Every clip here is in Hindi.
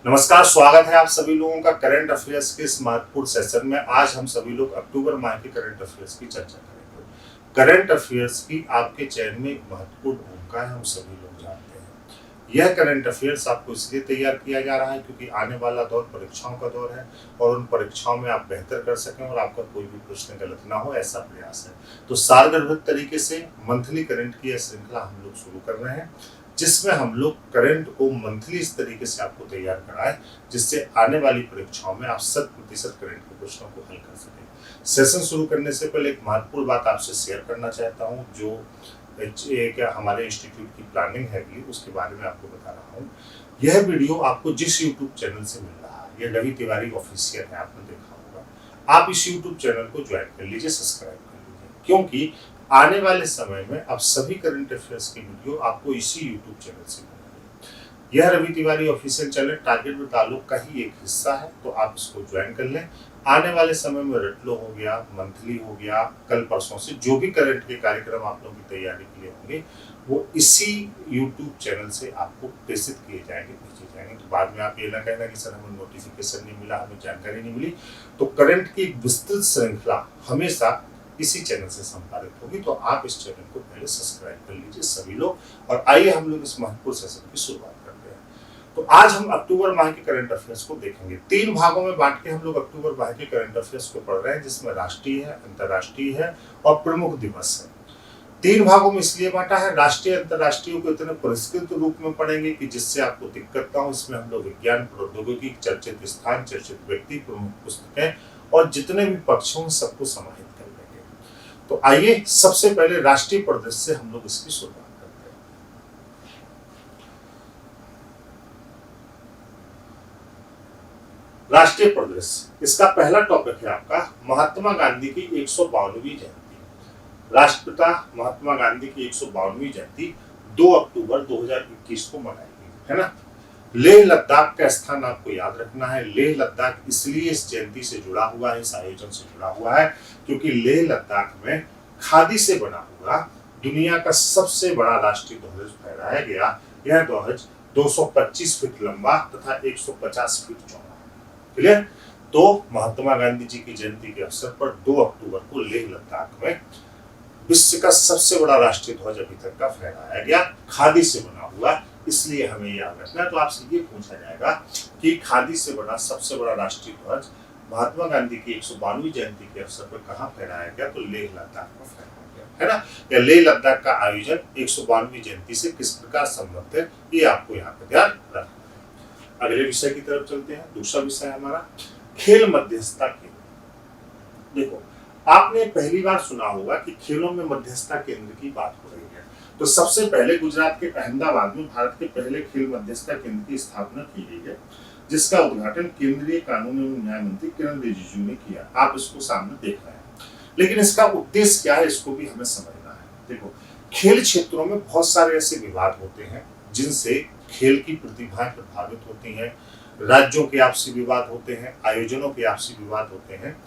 नमस्कार, स्वागत है आप सभी लोगों का करंट अफेयर्स के इस महत्वपूर्ण सेशन में। आज हम सभी लोग अक्टूबर माह के करंट अफेयर्स की चर्चा करेंगे। करंट अफेयर्स की आपके चयन में एक महत्वपूर्ण भूमिका है, हम सभी लोग जानते हैं। यह करंट अफेयर्स आपको इसलिए तैयार किया जा रहा है क्योंकि आने वाला दौर परीक्षाओं का दौर है और उन परीक्षाओं में आप बेहतर कर सकें और आपका कोई भी प्रश्न गलत ना हो, ऐसा प्रयास है। तो सारगर्भित तरीके से मंथली करंट की यह श्रृंखला हम लोग शुरू कर रहे हैं, जिसमें हम लोग करंट को मंथली इस तरीके से आपको तैयार कराएं जिससे आने वाली परीक्षाओं में आप 100% करंट के प्रश्नों को हल कर सकें। सेशन शुरू करने से पहले एक महत्वपूर्ण बात आपसे शेयर करना चाहता हूं, जो एक हमारे इंस्टीट्यूट की प्लानिंग है उसके बारे में आपको बता रहा हूँ। यह वीडियो आपको जिस यूट्यूब चैनल से मिल रहा है, यह रवि तिवारी ऑफिशियल है, आपने देखा होगा। आप इस यूट्यूब चैनल को ज्वाइन कर लीजिए, सब्सक्राइब कर लीजिए, क्योंकि आने वाले समय में अब सभी करंट अफेयर्स की वीडियो आपको इसी यूट्यूब चैनल से मिलेगी। यह Ravi Tiwari official channel target with Alok का ही एक हिस्सा है, तो आप इसको ज्वाइन कर लें। आने वाले समय में रटलो हो गया, मंथली हो गया, कल परसों से जो भी करंट के कार्यक्रम आप लोगों की तैयारी के लिए होंगे वो इसी यूट्यूब चैनल से आपको प्रेषित किए जाएंगे, भेजे जाएंगे। तो बाद में आप ये ना कहना कि सर हमें नोटिफिकेशन नहीं मिला, हमें जानकारी नहीं मिली। तो करंट की विस्तृत श्रृंखला हमेशा इसी चैनल से संपादित होगी, तो आप इस चैनल को पहले सब्सक्राइब कर लीजिए सभी लोग। और आइए हम लोग इस महत्वपूर्ण सेशन की शुरुआत करते हैं। तो आज हम अक्टूबर माह के करंट अफेयर्स को देखेंगे। 3 भागों में बांट के हम लोग अक्टूबर माह के करंट अफेयर्स को पढ़ रहे हैं, जिसमें राष्ट्रीय है, अंतर्राष्ट्रीय है और प्रमुख दिवस है। 3 भागों में इसलिए बांटा है, राष्ट्रीय अंतर्राष्ट्रीय को इतने परिष्कृत रूप में पढ़ेंगे कि जिससे आपको दिक्कत ना हो। इसमें हम लोग विज्ञान, प्रौद्योगिकी, चर्चित स्थान, चर्चित व्यक्ति, प्रमुख पुस्तकें और जितने भी पक्ष हों सबको समाहित कर लेंगे। तो आइए सबसे पहले राष्ट्रीय परिदृश्य से हम लोग इसकी शुरुआत करते हैं। राष्ट्रीय परिदृश्य, इसका पहला टॉपिक है आपका महात्मा गांधी की 152वीं जयंती। राष्ट्रपिता महात्मा गांधी की 152वीं जयंती 2 अक्टूबर 2021 को मनाई गई है ना। लेह लद्दाख का स्थान आपको याद रखना है। लेह लद्दाख इसलिए इस जयंती से जुड़ा हुआ है, इस आयोजन से जुड़ा हुआ है, क्योंकि लेह लद्दाख में खादी से बना हुआ दुनिया का सबसे बड़ा राष्ट्रीय ध्वज फहराया गया। यह ध्वज 225 फीट लंबा तथा 150 फीट चौड़ा है। क्लियर? तो महात्मा गांधी जी की जयंती के अवसर पर 2 अक्टूबर को लेह लद्दाख में विश्व का सबसे बड़ा राष्ट्रीय ध्वज अभी तक का फहराया गया, खादी से बना हुआ। इसलिए हमें याद रखना है। तो आपसे ये पूछा जाएगा कि खादी से बना सबसे बड़ा राष्ट्रीय ध्वज महात्मा गांधी की 152वीं जयंती के अवसर पर कहाँ फहराया गया, तो लेह लद्दाख में फहराया गया है ना। या लेह लद्दाख का आयोजन 152वीं जयंती से किस प्रकार संबंधित है, ये आपको यहाँ पर ध्यान रखना है। अगले विषय की तरफ चलते हैं। दूसरा विषय हमारा खेल मध्यस्थता केंद्र। देखो, आपने पहली बार सुना होगा कि खेलों में मध्यस्थता केंद्र की बात हो रही है। तो सबसे पहले गुजरात के अहमदाबाद में भारत के पहले खेल मध्यस्थता केंद्र की स्थापना की गई है, जिसका उद्घाटन केंद्रीय कानून एवं न्याय मंत्री किरण रिजिजू ने किया। आप इसको सामने देख रहे हैं, लेकिन इसका उद्देश्य क्या है इसको भी हमें समझना है। देखो, खेल क्षेत्रों में बहुत सारे ऐसे विवाद होते हैं जिनसे खेल की प्रतिभाएं प्रभावित होती हैं, राज्यों के आपसी विवाद होते हैं, आयोजनों के आपसी विवाद होते हैं।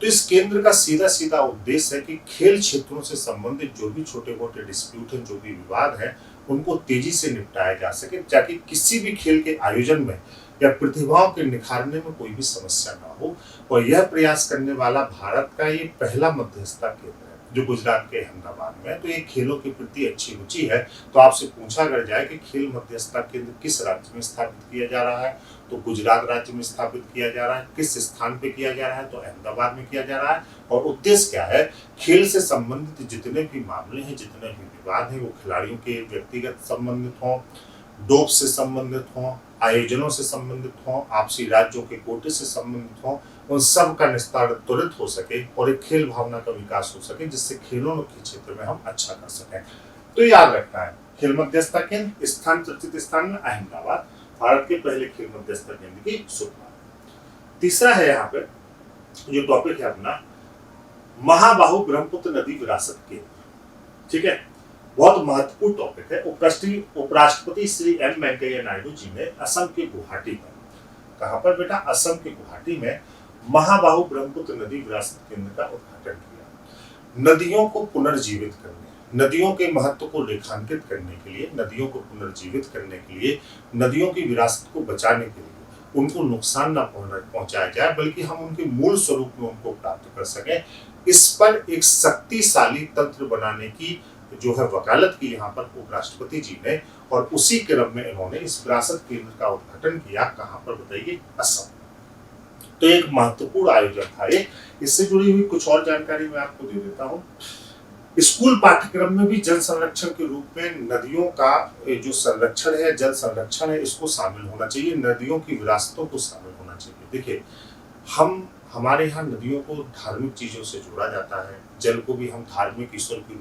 तो इस केंद्र का सीधा सीधा उद्देश्य है कि खेल क्षेत्रों से संबंधित जो भी छोटे मोटे डिस्प्यूट हैं, जो भी विवाद हैं, उनको तेजी से निपटाया जा सके, ताकि किसी भी खेल के आयोजन में या प्रतिभाओं के निखारने में कोई भी समस्या ना हो। और यह प्रयास करने वाला भारत का ये पहला मध्यस्थता केंद्र है जो गुजरात के अहमदाबाद में है। तो ये खेलों के प्रति अच्छी रुचि है। तो आपसे पूछा अगर जाए कि खेल मध्यस्थता केंद्र किस राज्य में स्थापित किया जा रहा है, तो गुजरात राज्य में स्थापित किया जा रहा है। किस स्थान पे किया जा रहा है, तो अहमदाबाद में किया जा रहा है। और उद्देश्य क्या है, खेल से संबंधित जितने भी मामले हैं, जितने भी विवाद हैं, वो खिलाड़ियों के व्यक्तिगत संबंधित हों, डोप से संबंधित हों, आयोजनों से संबंधित हों, आपसी राज्यों के कोटे से संबंधित हों, उन सब का निस्तारण त्वरित हो सके और एक खेल भावना का विकास हो सके, जिससे खेलों के क्षेत्र में हम अच्छा कर सकें। तो याद रखना है, खेल मध्यस्थता केंद्र स्थान, चर्चित स्थान में अहमदाबाद, भारत के पहले खेल मध्यस्थता केंद्र की शुरुआत। तीसरा है यहाँ पे जो टॉपिक है अपना, महाबाहु ब्रह्मपुत्र नदी विरासत केंद्र। ठीक है, बहुत महत्वपूर्ण टॉपिक है। उपराष्ट्रपति श्री एम वेंकैया नायडू जी ने असम के गुवाहाटी में, कहां पर बेटा, असम के गुवाहाटी में महाबाहु ब्रह्मपुत्र नदी विरासत केंद्र का उद्घाटन किया। नदियों को पुनर्जीवित करने, नदियों के महत्व को रेखांकित करने के लिए, नदियों को पुनर्जीवित करने के लिए, नदियों की विरासत को बचाने के लिए उनको नुकसान न पहुंचाया जाए, बल्कि हम उनके मूल स्वरूप में उनको प्राप्त कर सकें, इस पर एक शक्तिशाली तंत्र बनाने की जो है वकालत की यहाँ पर उपराष्ट्रपति जी ने। और उसी क्रम में इन्होंने इस विरासत केंद्र का उद्घाटन किया। कहाँ पर बताइए? असम। तो एक महत्वपूर्ण आयोजन था ये। इससे जुड़ी हुई कुछ और जानकारी मैं आपको दे देता हूँ। स्कूल पाठ्यक्रम में भी जल संरक्षण के रूप में नदियों का जो संरक्षण है, जल संरक्षण है, इसको शामिल होना चाहिए। नदियों की विरासतों को शामिल होना चाहिए। देखिए, हमारे यहाँ नदियों को धार्मिक चीजों से जोड़ा जाता है, जल को भी हम धार्मिक ईश्वर के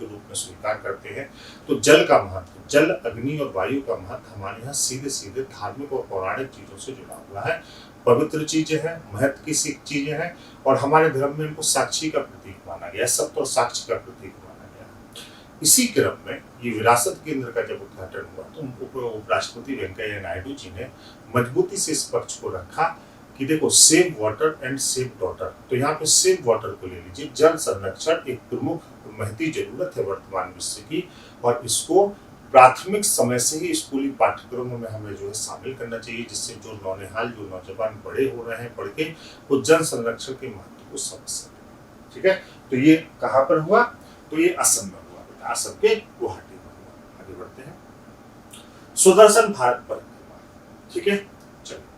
रूप में स्वीकार करते हैं। तो जल का महत्व, जल, अग्नि और वायु का महत्व हमारे यहाँ सीधे सीधे धार्मिक और पौराणिक चीजों से जुड़ा हुआ है। पवित्र चीजें हैं, महत्व की चीजें हैं, और हमारे धर्म में इनको साक्षी का प्रतीक माना गया है, सत्य और साक्ष्य का प्रतीक माना गया है। इसी क्रम में ये विरासत केंद्र का जब उद्घाटन हुआ तो उपराष्ट्रपति वेंकैया नायडू जी ने मजबूती से इस पक्ष को रखा कि देखो, save water and save daughter. तो यहाँ पे सेव वाटर को ले लीजिए। जल संरक्षण एक प्रमुख महती जरूरत है वर्तमान विश्व की, और इसको प्राथमिक समय से ही स्कूली पाठ्यक्रमों में हमें जो है शामिल करना चाहिए, जिससे जो नौजवान बड़े हो रहे हैं पढ़ के, वो जल संरक्षण के महत्व को समझ सके। ठीक है, तो ये कहाँ पर हुआ? तो ये असम में हुआ बेटा, असम के गुवाहाटी में हुआ। आगे बढ़ते हैं। सुदर्शन भारत परिक्रमा। ठीक है, चलिए।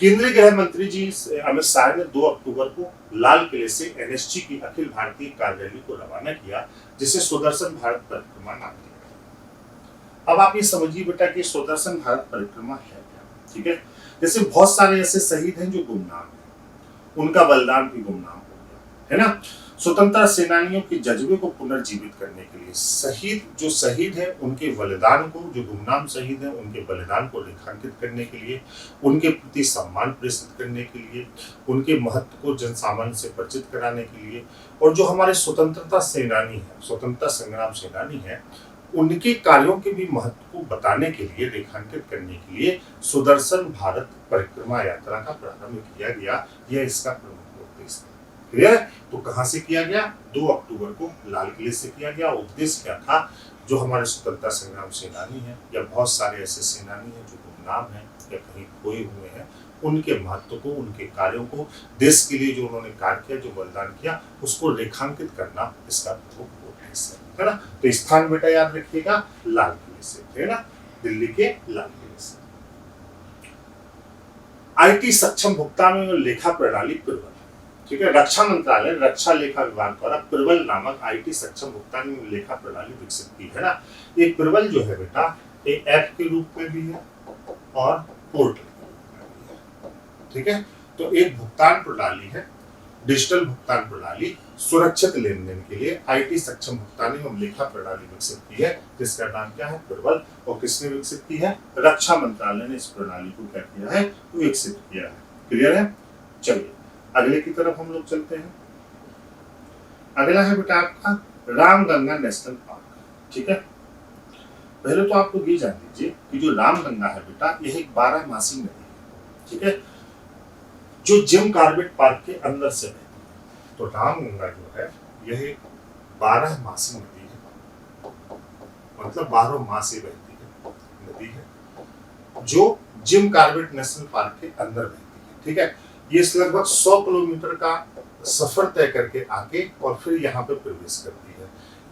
केंद्रीय गृह मंत्री जी अमित शाह ने 2 अक्टूबर को लाल किले से एनएसजी की अखिल भारतीय कार्यरैली को रवाना किया, जिसे सुदर्शन भारत परिक्रमा नाम दिया। अब आप ये समझिए बेटा कि सुदर्शन भारत परिक्रमा है क्या। ठीक है, जैसे बहुत सारे ऐसे शहीद हैं जो गुमनाम हैं, उनका बलिदान भी गुमनाम हो गया है ना। स्वतंत्रता सेनानियों के जज्बे को पुनर्जीवित करने के लिए जो शहीद है उनके बलिदान को, जो गुमनाम शहीद है उनके बलिदान को रेखांकित करने के लिए, उनके प्रति सम्मान प्रेषित करने के लिए, उनके महत्व को जन सामान्य से परिचित कराने के लिए, और जो हमारे स्वतंत्रता सेनानी है, स्वतंत्रता संग्राम सेनानी है, उनके कार्यों के भी महत्व को बताने के लिए, रेखांकित करने के लिए सुदर्शन भारत परिक्रमा यात्रा का प्रारंभ किया गया। यह इसका प्रमुख उद्देश्य है। क्लियर? तो कहां से किया गया? 2 अक्टूबर को लाल किले से किया गया। उद्देश्य क्या था? जो हमारे स्वतंत्रता संग्राम सेनानी हैं, या बहुत सारे ऐसे सेनानी हैं जो गुमनाम हैं या कहीं खोए हुए हैं, उनके महत्व को, उनके कार्यों को, देश के लिए जो उन्होंने कार्य किया, जो बलिदान किया, उसको रेखांकित करना इसका प्रमुख उद्देश्य है ना। तो स्थान बेटा याद रखिएगा, लाल किले से, है ना, दिल्ली के लाल किले से। आईटी सक्षम भुगतान एवं लेखा प्रणाली प्रबल। ठीक है, रक्षा मंत्रालय रक्षा लेखा विभाग द्वारा प्रबल नामक आईटी सक्षम भुगतान एवं लेखा प्रणाली विकसित की है ना। ये प्रबल जो है बेटा, एक ऐप के रूप में भी है और पोर्टल के रूप में भी है। ठीक है, तो एक भुगतान प्रणाली है, डिजिटल भुगतान प्रणाली, सुरक्षित लेन देन के लिए आईटी सक्षम भुगतान एवं लेखा प्रणाली विकसित की है, जिसका नाम क्या है? प्रबल। और किसने विकसित की है? रक्षा मंत्रालय ने इस प्रणाली को क्या किया है? विकसित किया है। क्लियर है? चलिए अगले की तरफ हम लोग चलते हैं। अगला है बेटा आपका रामगंगा नेशनल पार्क। ठीक है, पहले तो आपको ये जान लीजिए कि जो रामगंगा है बेटा, यह एक 12मासी नदी है। ठीक है, जो जिम कॉर्बेट पार्क के अंदर से बहती है। तो रामगंगा जो है यह एक 12मासी नदी है, मतलब 12 मास से बहती है नदी है, जो जिम कॉर्बेट नेशनल पार्क के अंदर बहती है। ठीक है, ये लगभग 100 किलोमीटर का सफर तय करके आके और फिर यहाँ पे प्रवेश करती है।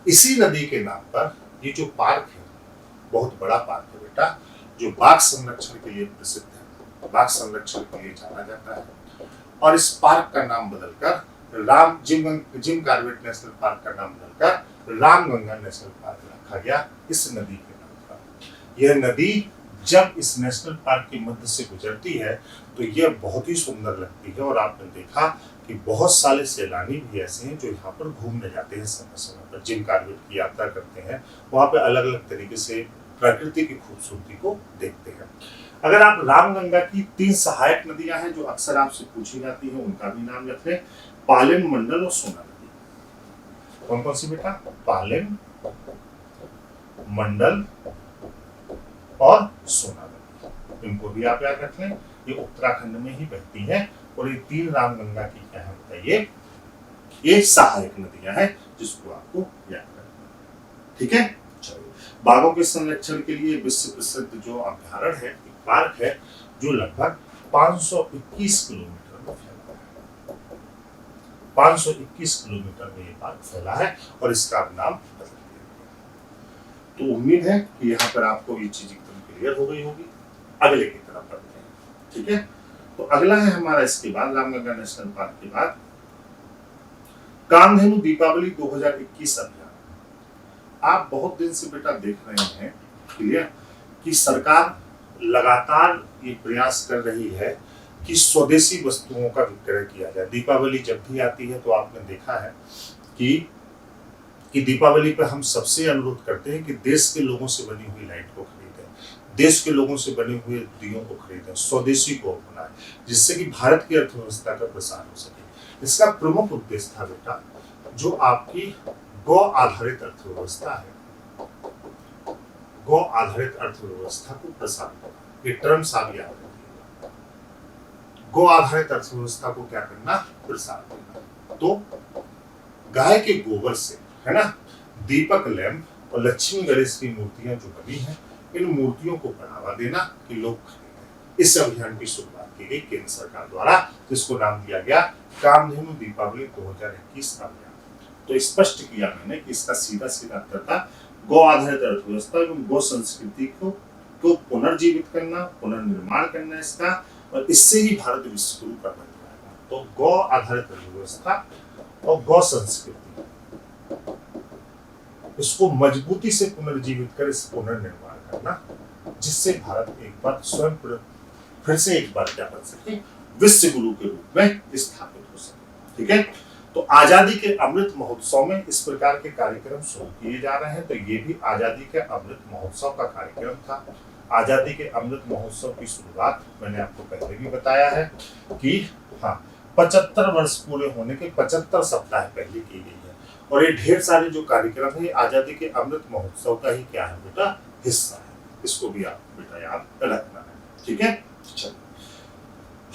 इसी नदी के नाम पर ये जो पार्क है, बहुत बड़ा पार्क है बेटा, जो बाघ संरक्षण के लिए प्रसिद्ध है, बाघ संरक्षण के लिए जाना जाता है। और इस पार्क का नाम बदलकर जिम कॉर्बेट नेशनल पार्क का नाम बदलकर रामगंगा नेशनल पार्क रखा गया, इस नदी के नाम पर। यह नदी जब इस नेशनल पार्क के मध्य से गुजरती है तो यह बहुत ही सुंदर लगती है। और आपने देखा कि बहुत सारे सैलानी भी ऐसे हैं जो यहाँ पर घूमने जाते हैं, समय समय पर जिम कॉर्बेट की यात्रा करते हैं, वहाँ पे अलग अलग तरीके से प्रकृति की खूबसूरती को देखते हैं। अगर आप रामगंगा की 3 सहायक नदियां हैं जो अक्सर आपसे पूछी जाती हैं, उनका भी नाम रख लें, पालेन, मंडल और सोना नदी। कौन कौन सी बेटा? पालेन, मंडल और सोना नदी। इनको भी आप याद रख लें, ये उत्तराखंड में ही बहती है। और ये 3 रामगंगा की क्या है बताइए? ये सहायक नदियां हैं जिसको आपको याद रखना है। ठीक है, चलिए। बाघों के संरक्षण के लिए विश्व प्रसिद्ध जो अभ्यारण्य है, पार्क है, जो लगभग 521 किलोमीटर में फैला है। 521 किलोमीटर में ये बात फैला है और इसका नाम बदल दिया गया। तो उम्मीद है कि यहाँ पर आपको ये चीज एकदम क्लियर हो गई होगी। अगले की तरफ बढ़ते हैं, ठीक है। तो अगला है हमारा इसके बाद रामगंगा नेशनल पार्क के बाद कामधेनु दीपावली 2021 अभियान। आप बहुत दिन से बेटा देख रहे हैं क्लियर कि सरकार लगातार ये प्रयास कर रही है कि स्वदेशी वस्तुओं का विक्रय किया जाए। दीपावली जब भी आती है तो आपने देखा है कि दीपावली पर हम सबसे अनुरोध करते हैं कि देश के लोगों से बनी हुई लाइट को खरीदें, देश के लोगों से बने हुए दियों को खरीदें, स्वदेशी को अपनाएं, जिससे कि भारत की अर्थव्यवस्था का प्रसार हो सके। इसका प्रमुख उद्देश्य था बेटा जो आपकी गौ आधारित अर्थव्यवस्था है, गौ आधारित अर्थव्यवस्था को प्रसार करना। ये टर्म्स आप याद रखिएगा, गौ आधारित अर्थव्यवस्था को क्या करना, प्रसार करना। तो गाय के गोबर से, है ना, दीपक लैंप और लक्ष्मी गणेश की मूर्तियां जो बनी हैं, इन मूर्तियों को बढ़ावा देना कि लोग खरीदें। इस अभियान की शुरुआत की गई केंद्र सरकार द्वारा, जिसको नाम दिया गया कामधेनु दीपावली 2021 अभियान। तो स्पष्ट किया मैंने कि इसका सीधा सीधा अर्थ था गौ आधारित अर्थव्यवस्था एवं गौ संस्कृति को पुनर्जीवित करना, पुनर्निर्माण करना इसका, और इससे ही भारत विश्व गुरु का बन जाएगा। तो गौ आधारित अर्थव्यवस्था और गौ संस्कृति, इसको मजबूती से पुनर्जीवित कर इस पुनर्निर्माण करना, जिससे भारत एक बार स्वयं फिर से एक बार क्या बन सके, विश्व गुरु के रूप में स्थापित हो सके। ठीक है, तो आजादी के अमृत महोत्सव में इस प्रकार के कार्यक्रम शुरू किए जा रहे हैं। तो ये भी आजादी के अमृत महोत्सव का कार्यक्रम था। आजादी के अमृत महोत्सव की शुरुआत मैंने आपको पहले भी बताया है कि हाँ, 75 वर्ष पूरे होने के 75 सप्ताह पहले की गई है। और ये ढेर सारे जो कार्यक्रम है आजादी के अमृत महोत्सव का ही क्या है बेटा, हिस्सा है। इसको भी आप बेटा याद रखना है। ठीक है, चलो।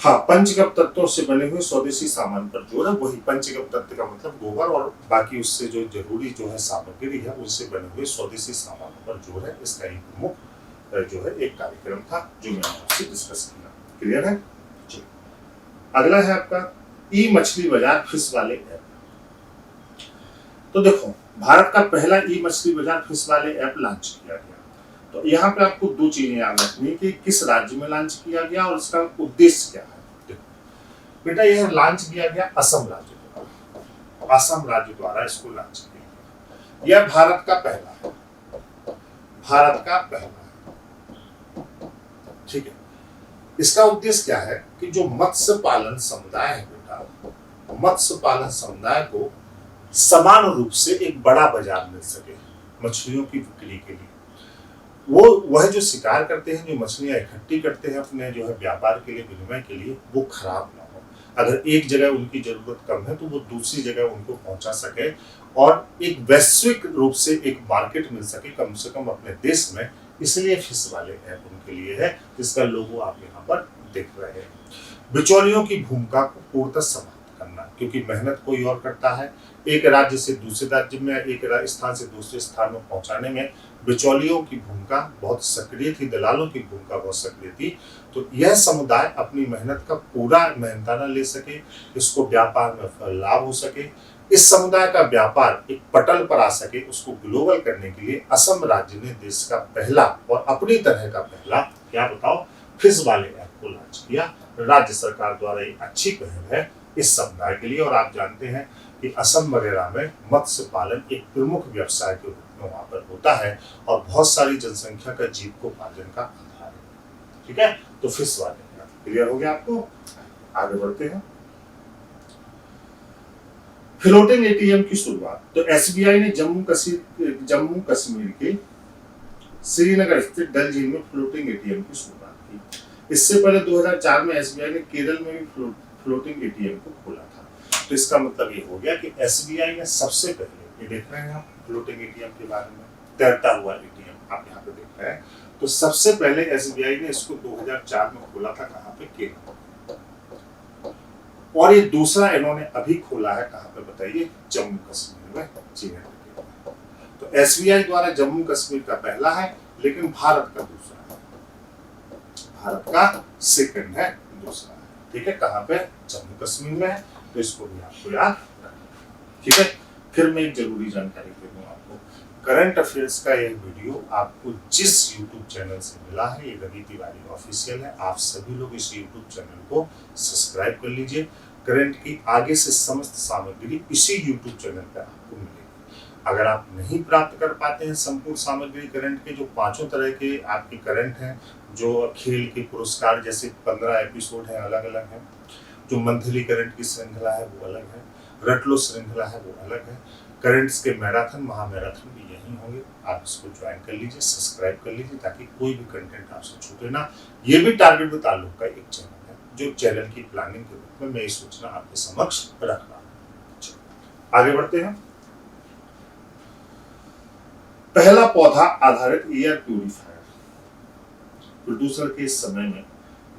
हाँ, पंचगव्य तत्वों से बने हुए स्वदेशी सामान पर जोर है। वही पंचगव्य तत्व का मतलब गोबर और बाकी उससे जो जरूरी जो है सामग्री है उनसे बने हुए स्वदेशी सामानों पर जोर है। इसका एक प्रमुख जो है एक कार्यक्रम था जो मैंने आपसे डिस्कस किया। क्लियर है? चलिए, अगला है आपका ई मछली बाजार फिश वाले ऐप। तो देखो, भारत का पहला ई मछली बाजार फिश वाले ऐप लॉन्च किया गया। तो यहाँ पे आपको दो चीजें याद रखनी है कि किस राज्य में लॉन्च किया गया और इसका उद्देश्य क्या है। देखो बेटा, यह लॉन्च किया गया असम राज्य द्वारा। असम राज्य द्वारा इसको लॉन्च किया गया। यह भारत का पहला है, भारत का पहला है। ठीक है, इसका उद्देश्य क्या है कि जो मत्स्य पालन समुदाय है बेटा, मत्स्य पालन समुदाय को समान रूप से एक बड़ा बाजार मिल सके मछलियों की बिक्री के लिए। वह जो शिकार करते हैं, जो मछलियां इकट्ठी करते हैं अपने जो है व्यापार के लिए, विनिमय के लिए, वो खराब ना हो। अगर एक जगह उनकी जरूरत कम है तो वो दूसरी जगह उनको पहुंचा सके और एक वैश्विक रूप से एक मार्केट मिल सके कम से कम अपने देश में। इसलिए फिश वाले ऐप उनके लिए है, जिसका लोगो आप यहाँ पर देख रहे हैं। बिचौलियों की भूमिका को पूर्णतः समाप्त करना, क्योंकि मेहनत कोई और करता है। एक राज्य से दूसरे राज्य में, एक स्थान से दूसरे स्थान में पहुंचाने में बिचौलियों की भूमिका बहुत सक्रिय थी, दलालों की भूमिका बहुत सक्रिय थी। तो यह समुदाय अपनी मेहनत का पूरा मेहनताना ले सके, इसको व्यापार में लाभ हो सके, इस समुदाय का व्यापार एक पटल पर आ सके, उसको ग्लोबल करने के लिए असम राज्य ने देश का पहला और अपनी तरह का पहला क्या बताओ फिश वाले ऐप को लॉन्च किया। राज्य सरकार द्वारा एक अच्छी पहल है इस समुदाय के लिए। और आप जानते हैं कि असम वगैरह में मत्स्य पालन एक प्रमुख व्यवसाय के रूप में वहां पर होता है और बहुत सारी जनसंख्या का जीविकोपार्जन का आधार है। ठीक है, तो फिश वाले क्लियर हो गया आपको। आगे बढ़ते हैं। फ्लोटिंग एटीएम की शुरुआत। तो एसबीआई ने जम्मू कश्मीर के श्रीनगर स्थित डल झील में फ्लोटिंग एटीएम की शुरुआत की। इससे पहले 2004 में एसबीआई ने केरल में भी फ्लोटिंग एटीएम को खोला था। तो इसका मतलब ये हो गया कि एसबीआई ने सबसे पहले, ये देख रहे हैं आप फ्लोटिंग एटीएम के बारे में, तैरता हुआ एटीएम आप यहाँ पे देख रहे हैं। तो सबसे पहले एसबीआई ने इसको 2004 में खोला था, कहाँ पे, केरल। और ये दूसरा इन्होंने अभी खोला है कहाँ पे बताइए, जम्मू कश्मीर में, चीन। तो एसबीआई द्वारा जम्मू कश्मीर का पहला है, लेकिन भारत का दूसरा है, भारत का सेकंड है दूसरा है, ठीक है, कहाँ पे, जम्मू कश्मीर में है, तो इसको भी आपको याद रखना, ठीक है। फिर मैं एक जरूरी जानकारी दे दूं आपको, करंट अफेयर्स का यह वीडियो आपको जिस यूट्यूब चैनल से मिला है, ये रवि तिवारी ऑफिशियल है, आप सभी लोग इस यूट्यूब चैनल को सब्सक्राइब कर लीजिए। करंट की आगे से समस्त सामग्री इसी यूट्यूब चैनल पर आपको मिलेगी। अगर आप नहीं प्राप्त कर पाते हैं संपूर्ण सामग्री करंट के, जो 5 तरह के आपके करंट हैं, जो खेल के पुरस्कार जैसे 15 एपिसोड हैं अलग अलग हैं, जो मंथली करंट की श्रृंखला है वो अलग है, रटलो श्रृंखला है वो अलग है, करंट्स के मैराथन महामैराथन भी यही होंगे। आप इसको ज्वाइन कर लीजिए, सब्सक्राइब कर लीजिए, ताकि कोई भी कंटेंट आपसे छूटे ना। ये भी टारगेट विद ताल्लुक का एक चैनल है, जो चैनल की प्लानिंग के रूप में मैं ये सूचना आपके समक्ष रख रहा हूं। आगे बढ़ते हैं। पहला पौधा आधारित एयर प्यूरिफायर। प्रदूषण के इस समय में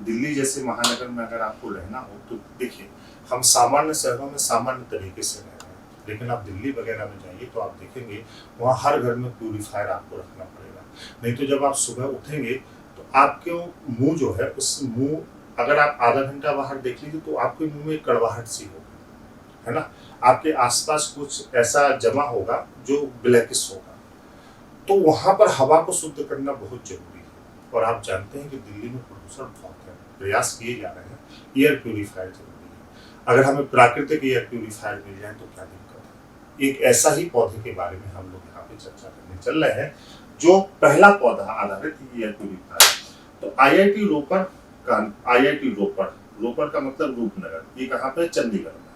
दिल्ली जैसे महानगर में अगर आपको रहना हो तो देखिए, हम सामान्य शहरों में सामान्य तरीके से रह रहे हैं, लेकिन आप दिल्ली वगैरह में जाइए तो आप देखेंगे वहाँ हर घर में प्यूरिफायर आपको रखना पड़ेगा। नहीं तो जब आप सुबह उठेंगे तो आपके मुंह जो है, उस मुंह अगर आप आधा घंटा बाहर देख लीजिए तो आपके मुंह में कड़वाहट सी होगी, है ना, आपके आसपास कुछ ऐसा जमा होगा जो ब्लैकिश होगा। तो वहां पर हवा को शुद्ध करना बहुत जरूरी है। और आप जानते हैं कि दिल्ली में प्रदूषण बहुत है, प्रयास किए जा रहे हैं, एयर प्यूरिफायर जरूरी है। अगर हमें प्राकृतिक एयर प्यूरिफायर मिल जाए तो क्या दिक्कत है। एक ऐसा ही पौधे के बारे में हम लोग यहाँ पे चर्चा करने चल रहे हैं, जो पहला पौधा आधारित एयर प्यूरिफायर। तो आईआईटी रोपड़ का, आईआईटी रोपड़ का मतलब रूपनगर, ये कहाँ पे, चंडीगढ़ में।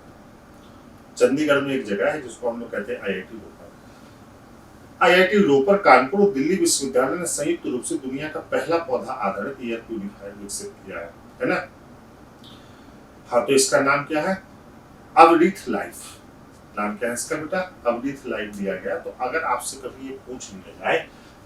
चंडीगढ़ में एक जगह है जिसको हम लोग कहते हैं आईआईटी रोपड़। आईआईटी रोपड़, कानपुर और दिल्ली विश्वविद्यालय ने संयुक्त रूप से दुनिया का पहला पौधा आधारित एयर प्यूरिफायर विकसित किया है ना। हाँ, तो इसका नाम क्या है, अवरीथ लाइफ। नाम क्या है इसका बेटा, अवरीथ लाइफ दिया गया। तो अगर आपसे कभी ये पूछ लिया जाए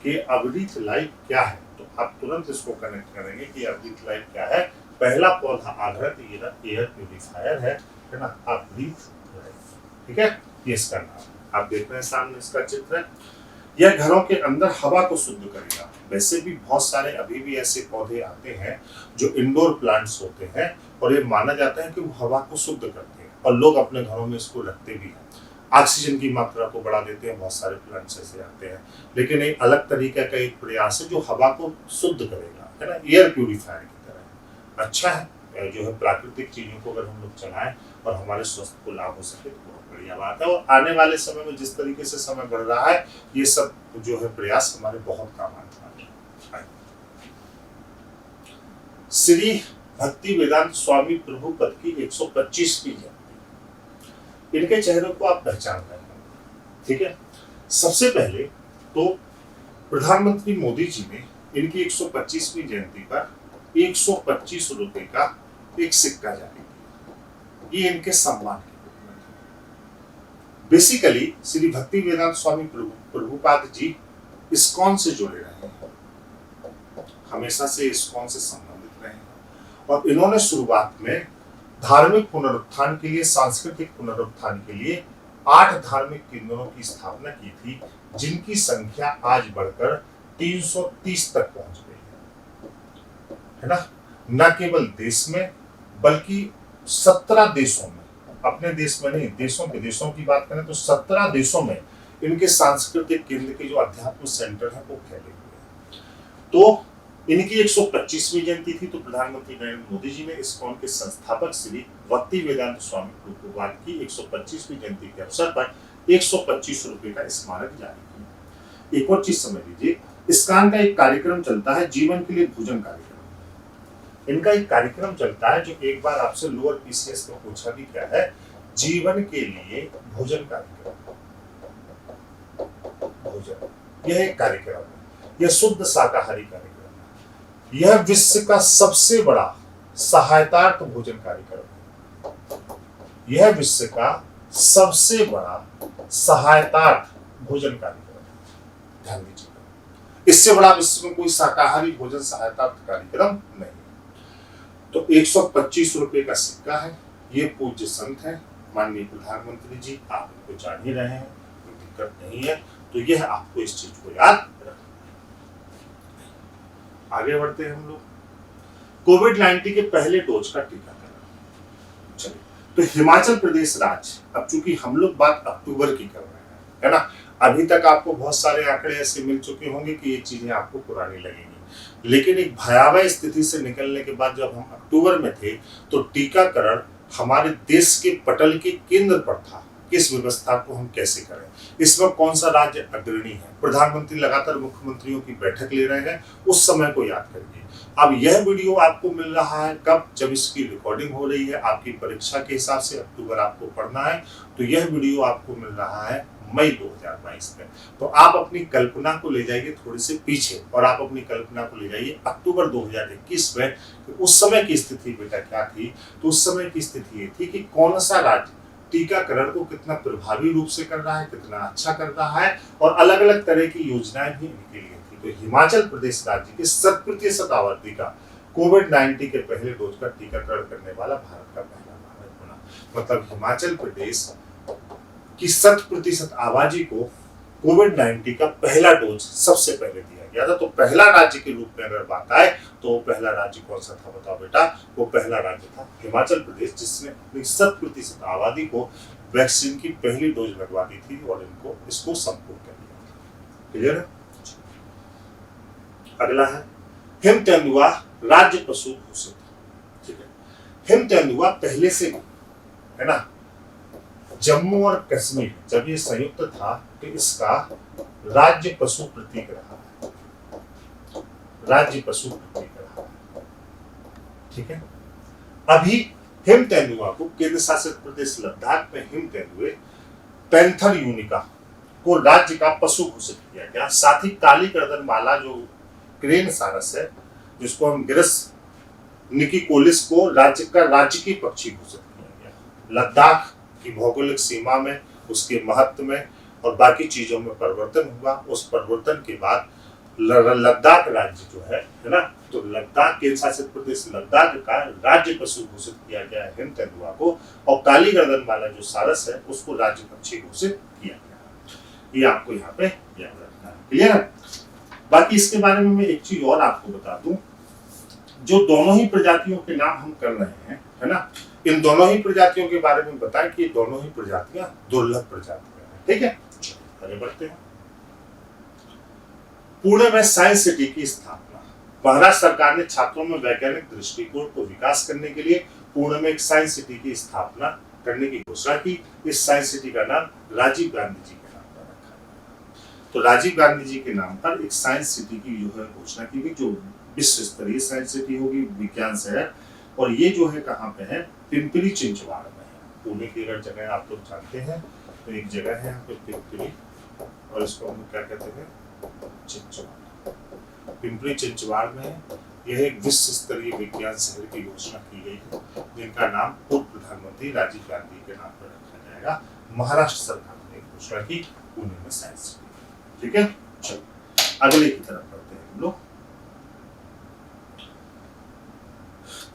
कि अवरीथ लाइफ क्या है, तो आप तुरंत इसको कनेक्ट करेंगे कि अवरीथ लाइफ क्या है, पहला पौधा आधारित एयर प्यूरिफायर है ना, अवरीथ लाइफ, ठीक है, ये इसका नाम। आप देख रहे हैं सामने इसका चित्र है। यह घरों के अंदर हवा को शुद्ध करेगा। वैसे भी बहुत सारे अभी भी ऐसे पौधे आते हैं जो इंडोर प्लांट्स होते हैं, और ये माना जाता है कि वो हवा को शुद्ध करते हैं, और लोग अपने घरों में इसको रखते भी हैं। ऑक्सीजन की मात्रा को बढ़ा देते हैं, बहुत सारे प्लांट्स ऐसे आते हैं। लेकिन एक अलग तरीके का एक प्रयास है जो हवा को शुद्ध करेगा, है ना, एयर प्यूरिफायर की तरह। अच्छा है, जो है प्राकृतिक चीजों को अगर हम लोग चलाएं और हमारे स्वास्थ्य को लाभ हो सके तो बहुत बढ़िया बात है। और आने वाले समय में जिस तरीके से समय बढ़ रहा है, ये सब जो है प्रयास हमारे बहुत काम आने वाले हैं। श्री भक्ति वेदांत स्वामी प्रभुपद की 125वीं जयंती। इनके चेहरे को आप पहचान रहे हैं, ठीक है। सबसे पहले तो प्रधानमंत्री मोदी जी ने इनकी 125वीं जयंती पर 125 रुपए का एक सिक्का जारी किया। ये इनके सम्मान के रूप में है। बेसिकली श्री भक्ति वेदांत स्वामी प्रभुपाद जी इस्कॉन से जुड़े रहे हैं, हमेशा से इस्कॉन से संबंधित रहे हैं। और इन्होंने शुरुआत में धार्मिक पुनरुत्थान के लिए, सांस्कृतिक पुनरुत्थान के लिए 8 धार्मिक केंद्रों की स्थापना की थी, जिनकी संख्या आज बढ़कर 330 तक पहुंच गई है ना। न केवल देश में बल्कि 17 देशों में, अपने देश में नहीं, देशों की बात करें तो 17 देशों में इनके सांस्कृतिक केंद्र के जो अध्यात्म सेंटर है वो फैले हुए हैं। तो इनकी 125वीं जयंती थी, तो प्रधानमंत्री नरेंद्र मोदी जी ने इस्कॉन के संस्थापक श्री भक्ति वेदांत स्वामी प्रभुपाद की 125वीं जयंती के अवसर पर 125 रुपए का स्मारक जारी किया। एक और चीज समझ लीजिए, इस्कॉन का एक कार्यक्रम चलता है, जीवन के लिए भोजन कार्यक्रम। इनका एक कार्यक्रम चलता है जो एक बार आपसे लोअर पीसीएस में पूछा भी गया है, जीवन के लिए भोजन कार्यक्रम। भोजन, यह एक कार्यक्रम है, यह शुद्ध शाकाहारी कार्यक्रम है। यह विश्व का सबसे बड़ा सहायतार्थ भोजन कार्यक्रम है। यह विश्व का सबसे बड़ा सहायतार्थ भोजन कार्यक्रम है। ध्यान दीजिए, इससे बड़ा विश्व में कोई शाकाहारी भोजन सहायतार्थ कार्यक्रम नहीं। तो 125 रुपए का सिक्का है। ये पूज्य संत है, माननीय प्रधानमंत्री जी, आप इनको जान ही रहे हैं, कोई दिक्कत नहीं है। तो यह आपको इस चीज को याद रखना। आगे बढ़ते हैं हम लोग। कोविड-19 के पहले डोज का टीकाकरण। चलिए, तो हिमाचल प्रदेश राज्य, अब चूंकि हम लोग बात अक्टूबर की कर रहे हैं, है ना, अभी तक आपको बहुत सारे आंकड़े ऐसे मिल चुके होंगे कि ये चीजें आपको पुरानी लगेंगी, लेकिन एक भयावह स्थिति से निकलने के बाद जब हम अक्टूबर में थे तो टीकाकरण हमारे देश के पटल के केंद्र पर था। किस व्यवस्था को हम कैसे करें, इसमें कौन सा राज्य अग्रणी है। प्रधानमंत्री लगातार मुख्यमंत्रियों की बैठक ले रहे हैं, उस समय को याद करिए। अब यह वीडियो आपको मिल रहा है कब, जब इसकी रिकॉर्डिंग हो रही है आपकी परीक्षा के हिसाब से, अक्टूबर आपको पढ़ना है, तो यह वीडियो आपको मिल रहा है मई 2022 में। तो आप अपनी कल्पना को ले जाइए थोड़ी से पीछे और आप अपनी कल्पना को ले जाइए अक्टूबर 2021 में, उस समय की स्थिति बेटा क्या थी। तो उस समय की स्थिति ये थी कि कौन सा राज्य टीकाकरण को कितना प्रभावी रूप से कर रहा है, कितना अच्छा कर रहा है, और अलग अलग तरह की योजनाएं भी इनके लिए थी। तो हिमाचल प्रदेश राज्य की 100% आबादी का कोविड-19 के पहले डोज का टीकाकरण करने वाला भारत का पहला राज्य बना। मतलब हिमाचल प्रदेश की 100% आबादी को कोविड-19 का पहला डोज सबसे पहले दिया गया था। तो पहला राज्य के रूप में अगर बात आए तो वो पहला राज्य कौन सा था बताओ बेटा, वो पहला राज्य था हिमाचल प्रदेश, जिसने अपनी 100% आबादी को वैक्सीन की पहली डोज लगवा दी थी और इसको संपूर्ण कर दिया था। क्लियर है। अगला है हिम तेंदुआ राज्य पशु घोषित। ठीक है, हिम तेंदुआ पहले से है ना, जम्मू और कश्मीर जब ये संयुक्त था तो इसका राज्य पशु प्रतीक रहा है, राज्य पशु प्रतीक रहा है। ठीक है, अभी हिम तेंदुआ को केंद्र शासित प्रदेश लद्दाख में हिम तेंदुए पैंथर यूनिका को राज्य का पशु घोषित किया गया। साथ ही काली गर्दनवाला जो क्रेन सारस है, जिसको हम गिरस निकिकोलिस को राज्य की पक्षी घोषित किया गया। लद्दाख की भौगोलिक सीमा में, उसके महत्व में और बाकी चीजों में परिवर्तन हुआ। उस परिवर्तन के बाद लद्दाख राज्य जो है ना, तो लद्दाख केंद्र शासित प्रदेश लद्दाख का राज्य पशु घोषित किया गया है हिम तेंदुआ को, और काली गर्दन वाला जो सारस है उसको राज्य पक्षी घोषित किया गया। ये आपको यहाँ पे याद रखना है। क्लियर है। बाकी इसके बारे में मैं एक चीज और आपको बता दूं, जो दोनों ही प्रजातियों के नाम हम कर रहे हैं, है ना, इन दोनों ही प्रजातियों के बारे में बताएं कि दोनों ही प्रजातियां दुर्लभ प्रजातियां हैं। ठीक है, आगे बढ़ते हैं। पुणे में साइंस सिटी की स्थापना। महाराष्ट्र सरकार ने छात्रों में वैज्ञानिक दृष्टिकोण को विकास करने के लिए पुणे में एक साइंस सिटी की स्थापना करने की घोषणा की। इस साइंस सिटी का नाम राजीव गांधी जी के नाम पर रखा गया। तो राजीव गांधी जी के नाम पर एक साइंस सिटी की जो है घोषणा की गई, जो विश्व स्तरीय साइंस सिटी होगी, विज्ञान शहर। और ये जो है कहाँ पे है, पिंपरी चिंचवाड़ में है। पुणे की अगर जगह आप लोग जानते हैं तो एक जगह है यहाँ पे पिंपरी, और इसको हम क्या कहते हैं, चिंचवाड़। पिंपरी चिंचवाड़ में यह एक विश्व स्तरीय विज्ञान शहर की घोषणा की गई है, जिनका नाम पूर्व प्रधानमंत्री राजीव गांधी के नाम पर रखा जाएगा। महाराष्ट्र सरकार ने घोषणा की पुणे में साइंस सिटी। ठीक है, चलो अगले की तरफ बढ़ते हैं हम लोग।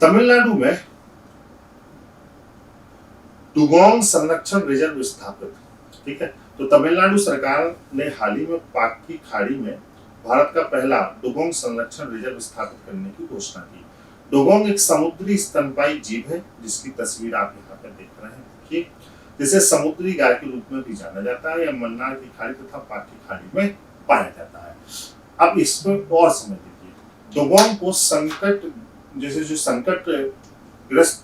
तमिलनाडु में डुगोंग संरक्षण रिजर्व स्थापित। ठीक है, तो तमिलनाडु सरकार ने हाल ही में पाक की खाड़ी में भारत का पहला डुगोंग संरक्षण रिजर्व स्थापित करने की घोषणा की। डुगोंग एक समुद्री स्तनपायी जीव है, जिसकी तस्वीर आप यहाँ पर देख रहे हैं। देखिए, जिसे समुद्री गाय के रूप में भी जाना जाता है, या मन्नार की खाड़ी तथा पाक की खाड़ी में पाया जाता है। अब इसमें और समझ लीजिए, डुगोंग को संकट, जैसे जो संकट ग्रस्त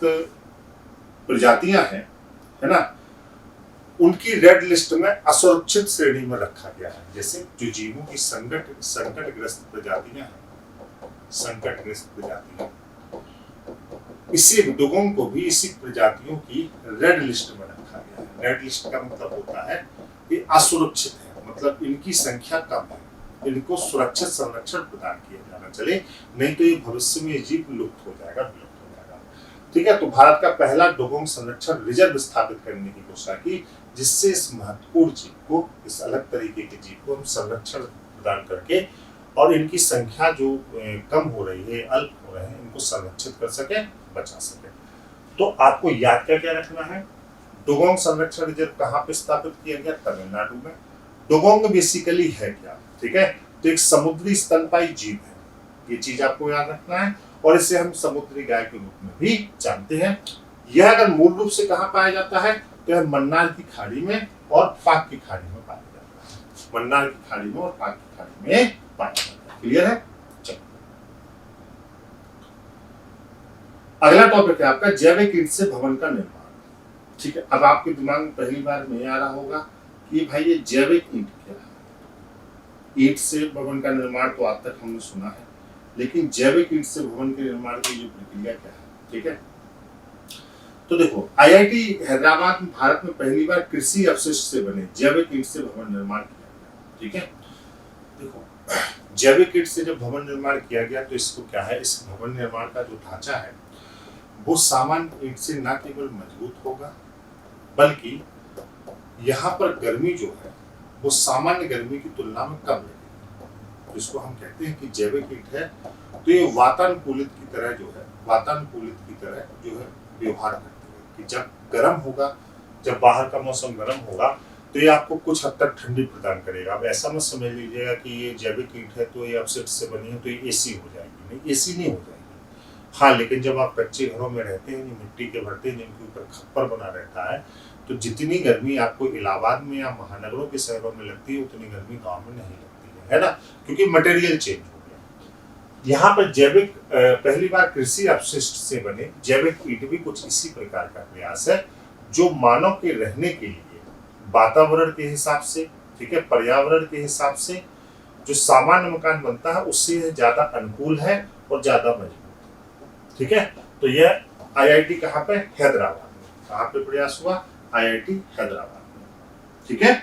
प्रजातियां हैं, है ना, उनकी रेड लिस्ट में असुरक्षित श्रेणी में रखा गया है। जैसे जो जीवों की संकटग्रस्त प्रजातियां हैं, संकटग्रस्त प्रजातियां, इसी डुगोंग को भी इसी प्रजातियों की रेड लिस्ट में रखा गया है। रेड लिस्ट का मतलब होता है ये असुरक्षित है, मतलब इनकी संख्या कम है, इनको सुरक्षित संरक्षण प्रदान किया जाना चले, नहीं तो ये भविष्य में जीव लुप्त हो जाएगा, विलुप्त हो जाएगा। ठीक है, तो भारत का पहला डुगोंग संरक्षण रिजर्व स्थापित करने की घोषणा की, जिससे इस महत्वपूर्ण जीव को, इस अलग तरीके के जीव को हम संरक्षण प्रदान करके और इनकी संख्या जो कम हो रही है, अल्प हो रहे हैं, इनको संरक्षित कर सके, बचा सके। तो आपको याद क्या क्या रखना है, डुगोंग संरक्षण रिजर्व कहाँ पे स्थापित किया गया, तमिलनाडु में। डुगोंग बेसिकली है क्या, ठीक है, तो एक समुद्री स्तनपायी जीव है, ये चीज आपको याद रखना है। और इसे हम समुद्री गाय के रूप में भी जानते हैं। यह अगर मूल रूप से कहाँ पाया जाता है तो यह मन्नार की खाड़ी में और पाक की खाड़ी में पाया जाता है। मन्नार की खाड़ी में और पाक की खाड़ी में पाया जाता है। क्लियर है? चलो अगला टॉपिक है आपका जैविक ईंट से भवन का निर्माण। ठीक है, अब आपके दिमाग में पहली बार नहीं आ रहा होगा कि भाई ये जैविक ईंट क्या है। ईंट से भवन का निर्माण तो आज तक हमने सुना है, लेकिन जैविक ईंट से भवन के निर्माण की जो प्रक्रिया क्या है। ठीक है, तो देखो आईआईटी हैदराबाद में भारत में पहली बार कृषि अपशिष्ट से बने जैविक ईंट से भवन निर्माण किया गया। ठीक है, देखो जैविक ईंट से जब भवन निर्माण किया गया तो इसको क्या है, इस भवन निर्माण का जो ढांचा है वो सामान्य ईंट से न केवल मजबूत होगा बल्कि यहाँ पर गर्मी जो है वो सामान्य गर्मी की तुलना में कम लगेगी। इसको हम कहते हैं कि जैविक ईंट है तो ये वातानुकूलित की तरह जो है व्यवहार करती है कि जब गर्म होगा, जब बाहर का मौसम गर्म होगा तो ये आपको कुछ हद तक ठंडी प्रदान करेगा। अब ऐसा मत समझ लीजिएगा कि ये जैविक ईंट है तो ये अपशिष्ट से बनी है तो ये एसी हो जाएगी, नहीं एसी नहीं हो जाएगी। हाँ, लेकिन जब आप कच्चे घरों में रहते हैं, मिट्टी के बर्तन जिनके ऊपर खप्पर बना रहता है, तो जितनी गर्मी आपको इलाहाबाद में या महानगरों के शहरों में लगती है उतनी गर्मी गांव में नहीं लगती है ना, क्योंकि मटेरियल चेंज हो गया। यहाँ पर जैविक पहली बार कृषि अपशिष्ट से बने जैविक ईंट भी कुछ इसी प्रकार का प्रयास है जो मानव के रहने के लिए वातावरण के हिसाब से, ठीक है, पर्यावरण के हिसाब से जो सामान्य मकान बनता है उससे ज्यादा अनुकूल है और ज्यादा मजबूत है। ठीक है, तो यह आईआईटी कहाँ पे, हैदराबाद में। कहाँ पे प्रयास हुआ, आईआईटी हैदराबाद में। ठीक है,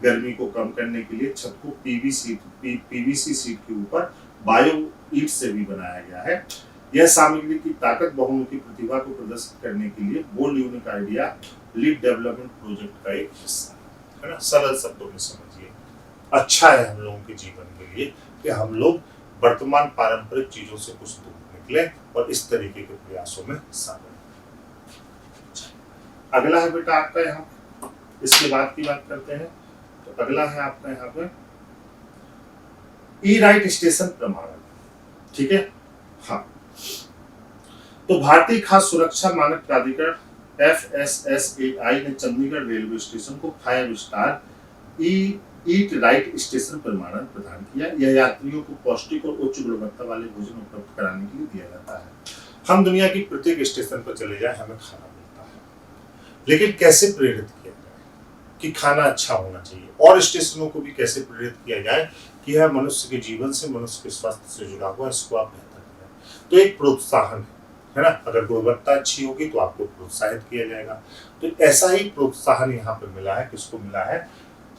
गर्मी को कम करने के लिए छत को पीवीसी सीट के ऊपर बायो ईंट से भी बनाया गया है। यह सामग्री की ताकत बहुमुखी प्रतिभा को प्रदर्शित करने के लिए bold unique idea lead development project का एक हिस्सा है ना। सरल शब्दों में समझिए, अच्छा है हम लोगों के जीवन के लिए कि हम लोग वर्तमान पारंपरिक चीजों से कुछ दूर निकले और इस तरीके के प्रयासों में शामिल। अगला है बेटा आपका, यहाँ इसके बाद की बात करते हैं तो अगला है आपका यहाँ पे ई राइट स्टेशन प्रमाणन। ठीक है, हाँ, तो भारतीय खाद्य सुरक्षा मानक प्राधिकरण FSSAI ने चंडीगढ़ रेलवे स्टेशन को 5 स्टार ईट राइट स्टेशन प्रमाणन प्रदान किया। यह यात्रियों को पौष्टिक और उच्च गुणवत्ता वाले भोजन उपलब्ध कराने के लिए दिया जाता है। हम दुनिया की प्रत्येक स्टेशन पर चले जाएं, हमें खाना मिलता है, लेकिन कैसे प्रेरित किया जाए कि खाना अच्छा होना चाहिए, और स्टेशनों को भी कैसे प्रेरित किया जाए कि यह मनुष्य के जीवन से, मनुष्य के स्वास्थ्य से जुड़ा हुआ, इसको आप बेहतर करें। तो एक प्रोत्साहन है ना, अगर गुणवत्ता अच्छी होगी तो आपको प्रोत्साहित किया जाएगा। तो ऐसा ही प्रोत्साहन यहाँ पे मिला है, किसको मिला है,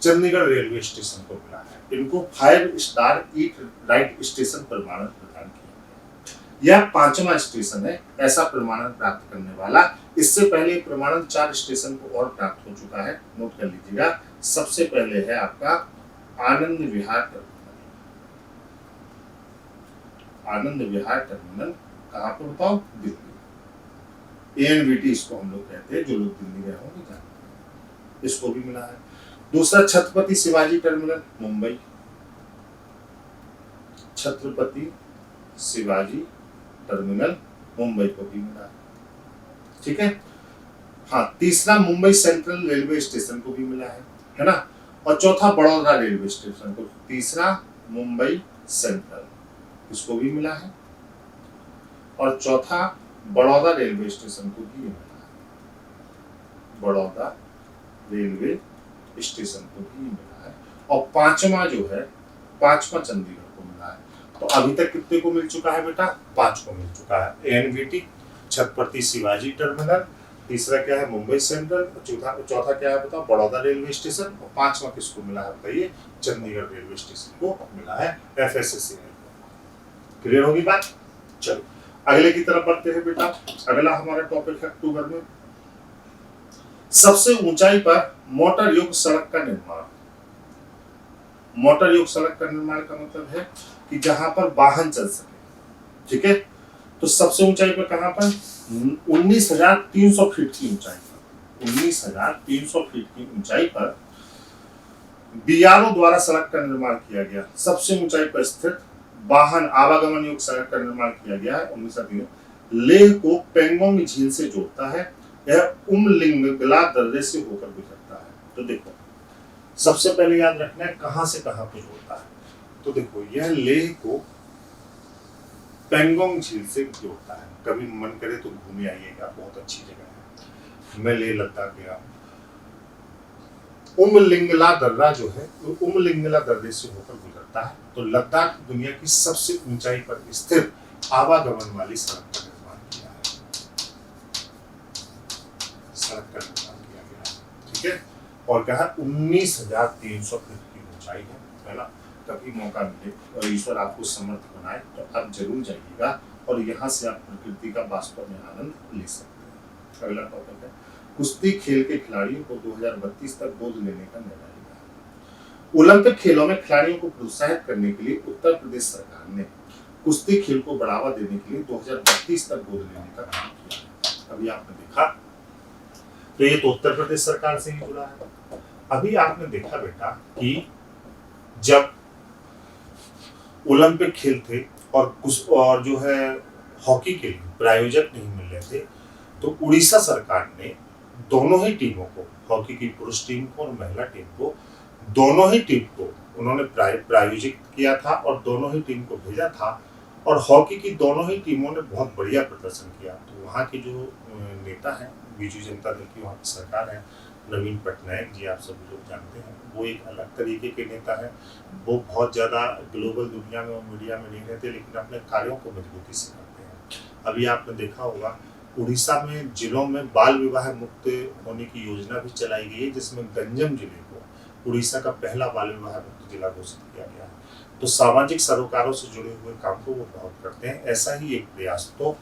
चंडीगढ़ रेलवे स्टेशन को मिला है। इनको 5 स्टार ईट राइट स्टेशन प्रमाणन प्रदान किया। यह 5वां स्टेशन है ऐसा प्रमाणन प्राप्त करने वाला। इससे पहले प्रमाणन 4 स्टेशन को और प्राप्त हो चुका है, नोट कर लीजिएगा। सबसे पहले है आपका आनंद विहार टर्मिनल। आनंद विहार टर्मिनल कहाँ पर बताओ, दिल्ली। ANVT इसको हम लोग कहते हैं, जो लोग दिल्ली गए होंगे जानते हैं, इसको भी मिला है। दूसरा छत्रपति शिवाजी टर्मिनल मुंबई, छत्रपति शिवाजी टर्मिनल मुंबई को भी मिला है। ठीक है, हाँ, तीसरा मुंबई सेंट्रल रेलवे स्टेशन को भी मिला है ना। और चौथा बड़ौदा रेलवे स्टेशन को, तीसरा मुंबई सेंट्रल, इसको भी मिला है, और चौथा बड़ौदा रेलवे स्टेशन को भी मिला है, बड़ौदा रेलवे स्टेशन को भी मिला है। और 5वां जो है, 5वां चंडीगढ़ को मिला है। तो अभी तक कितने को मिल चुका है बेटा, 5 को मिल चुका है। ANVT, छत्रपति शिवाजी टर्मिनल, तीसरा क्या है मुंबई सेंट्रल, चौथा क्या है बताओ, बड़ौदा रेलवे स्टेशन, और 5वां किसको मिला है बताइए, चंडीगढ़ रेलवे स्टेशन को मिला है, FSSAI को। क्लियर होगी बात। चलो अगले की तरफ बढ़ते हैं बेटा। अगला हमारा टॉपिक है अक्टूबर में सबसे ऊंचाई पर मोटर युक्त सड़क का निर्माण। मोटर युक्त सड़क का निर्माण का मतलब है कि जहां पर वाहन चल सके। ठीक है, तो सबसे ऊंचाई पर कहां पर, 19,300 फीट की ऊंचाई पर, 19,300 फीट की ऊंचाई पर BRO द्वारा सड़क का निर्माण किया गया। सबसे ऊंचाई पर स्थित वाहन आवागमन युक्त सड़क का निर्माण किया गया है 1993। लेह को पेंगोंग झील से जोड़ता है। यह उमलिंगला दर्रे से होकर गुजरता है। तो देखो सबसे पहले याद रखना है कहां से कहां को जोड़ता है। तो देखो यह लेह को पेंगोंग झील से जोड़ता है। कभी मन करे तो घूमे आइएगा, बहुत अच्छी जगह है। मैं लेह लद्दाख गया। उमलिंगला दर्रा जो है वो उमलिंगला दर्रे से होकर गुजरता है। तो लद्दाख दुनिया की सबसे ऊंचाई पर स्थित आवागमन वाली सड़क का निर्माण किया है। सड़क का निर्माण किया गया है, ठीक है। और कहा 19,300 फीट की ऊंचाई है ना। कभी मौका मिले और ईश्वर आपको समर्थ बनाए तो आप जरूर जाइएगा और यहाँ से आप प्रकृति का वास्तव में आनंद ले सकते हैं। अगला टॉपिक है कुश्ती खेल के खिलाड़ियों को 2032 तक गोद लेने का निर्णय लिया है। ओलंपिक खेलों में खिलाड़ियों को प्रोत्साहित करने के लिए उत्तर प्रदेश सरकार ने कुश्ती खेल को बढ़ावा देने के लिए 2032 तक गोद लेने का काम किया है। अभी आपने देखा तो ये तो उत्तर प्रदेश सरकार से ही जुड़ा है। अभी आपने देखा बेटा कि जब ओलंपिक खेल थे और जो है हॉकी के लिए प्रायोजक नहीं मिल रहे थे तो उड़ीसा सरकार ने दोनों ही टीमों को, हॉकी की पुरुष टीम को और महिला टीम को, दोनों ही टीम को उन्होंने प्रायोजित किया था और दोनों ही टीम को भेजा था। और हॉकी की दोनों ही टीमों ने बहुत बढ़िया प्रदर्शन किया। तो वहाँ के जो नेता हैं, बीजू जनता दल की वहाँ की सरकार है, नवीन पटनायक जी आप सभी लोग जानते हैं, वो एक अलग तरीके के नेता हैं। वो बहुत ज़्यादा ग्लोबल दुनिया में और मीडिया में नहीं रहते, लेकिन अपने कार्यों को मजबूती से करते हैं। अभी आपने देखा होगा उड़ीसा में जिलों में बाल विवाह मुक्त होने की योजना भी चलाई गई है, जिसमें गंजम जिले को उड़ीसा का पहला बाल विवाह मुक्त जिला घोषित किया गया है। तो सामाजिक सरोकारों से जुड़े हुए काम को वो बहुत करते हैं। ऐसा ही एक प्रयास तो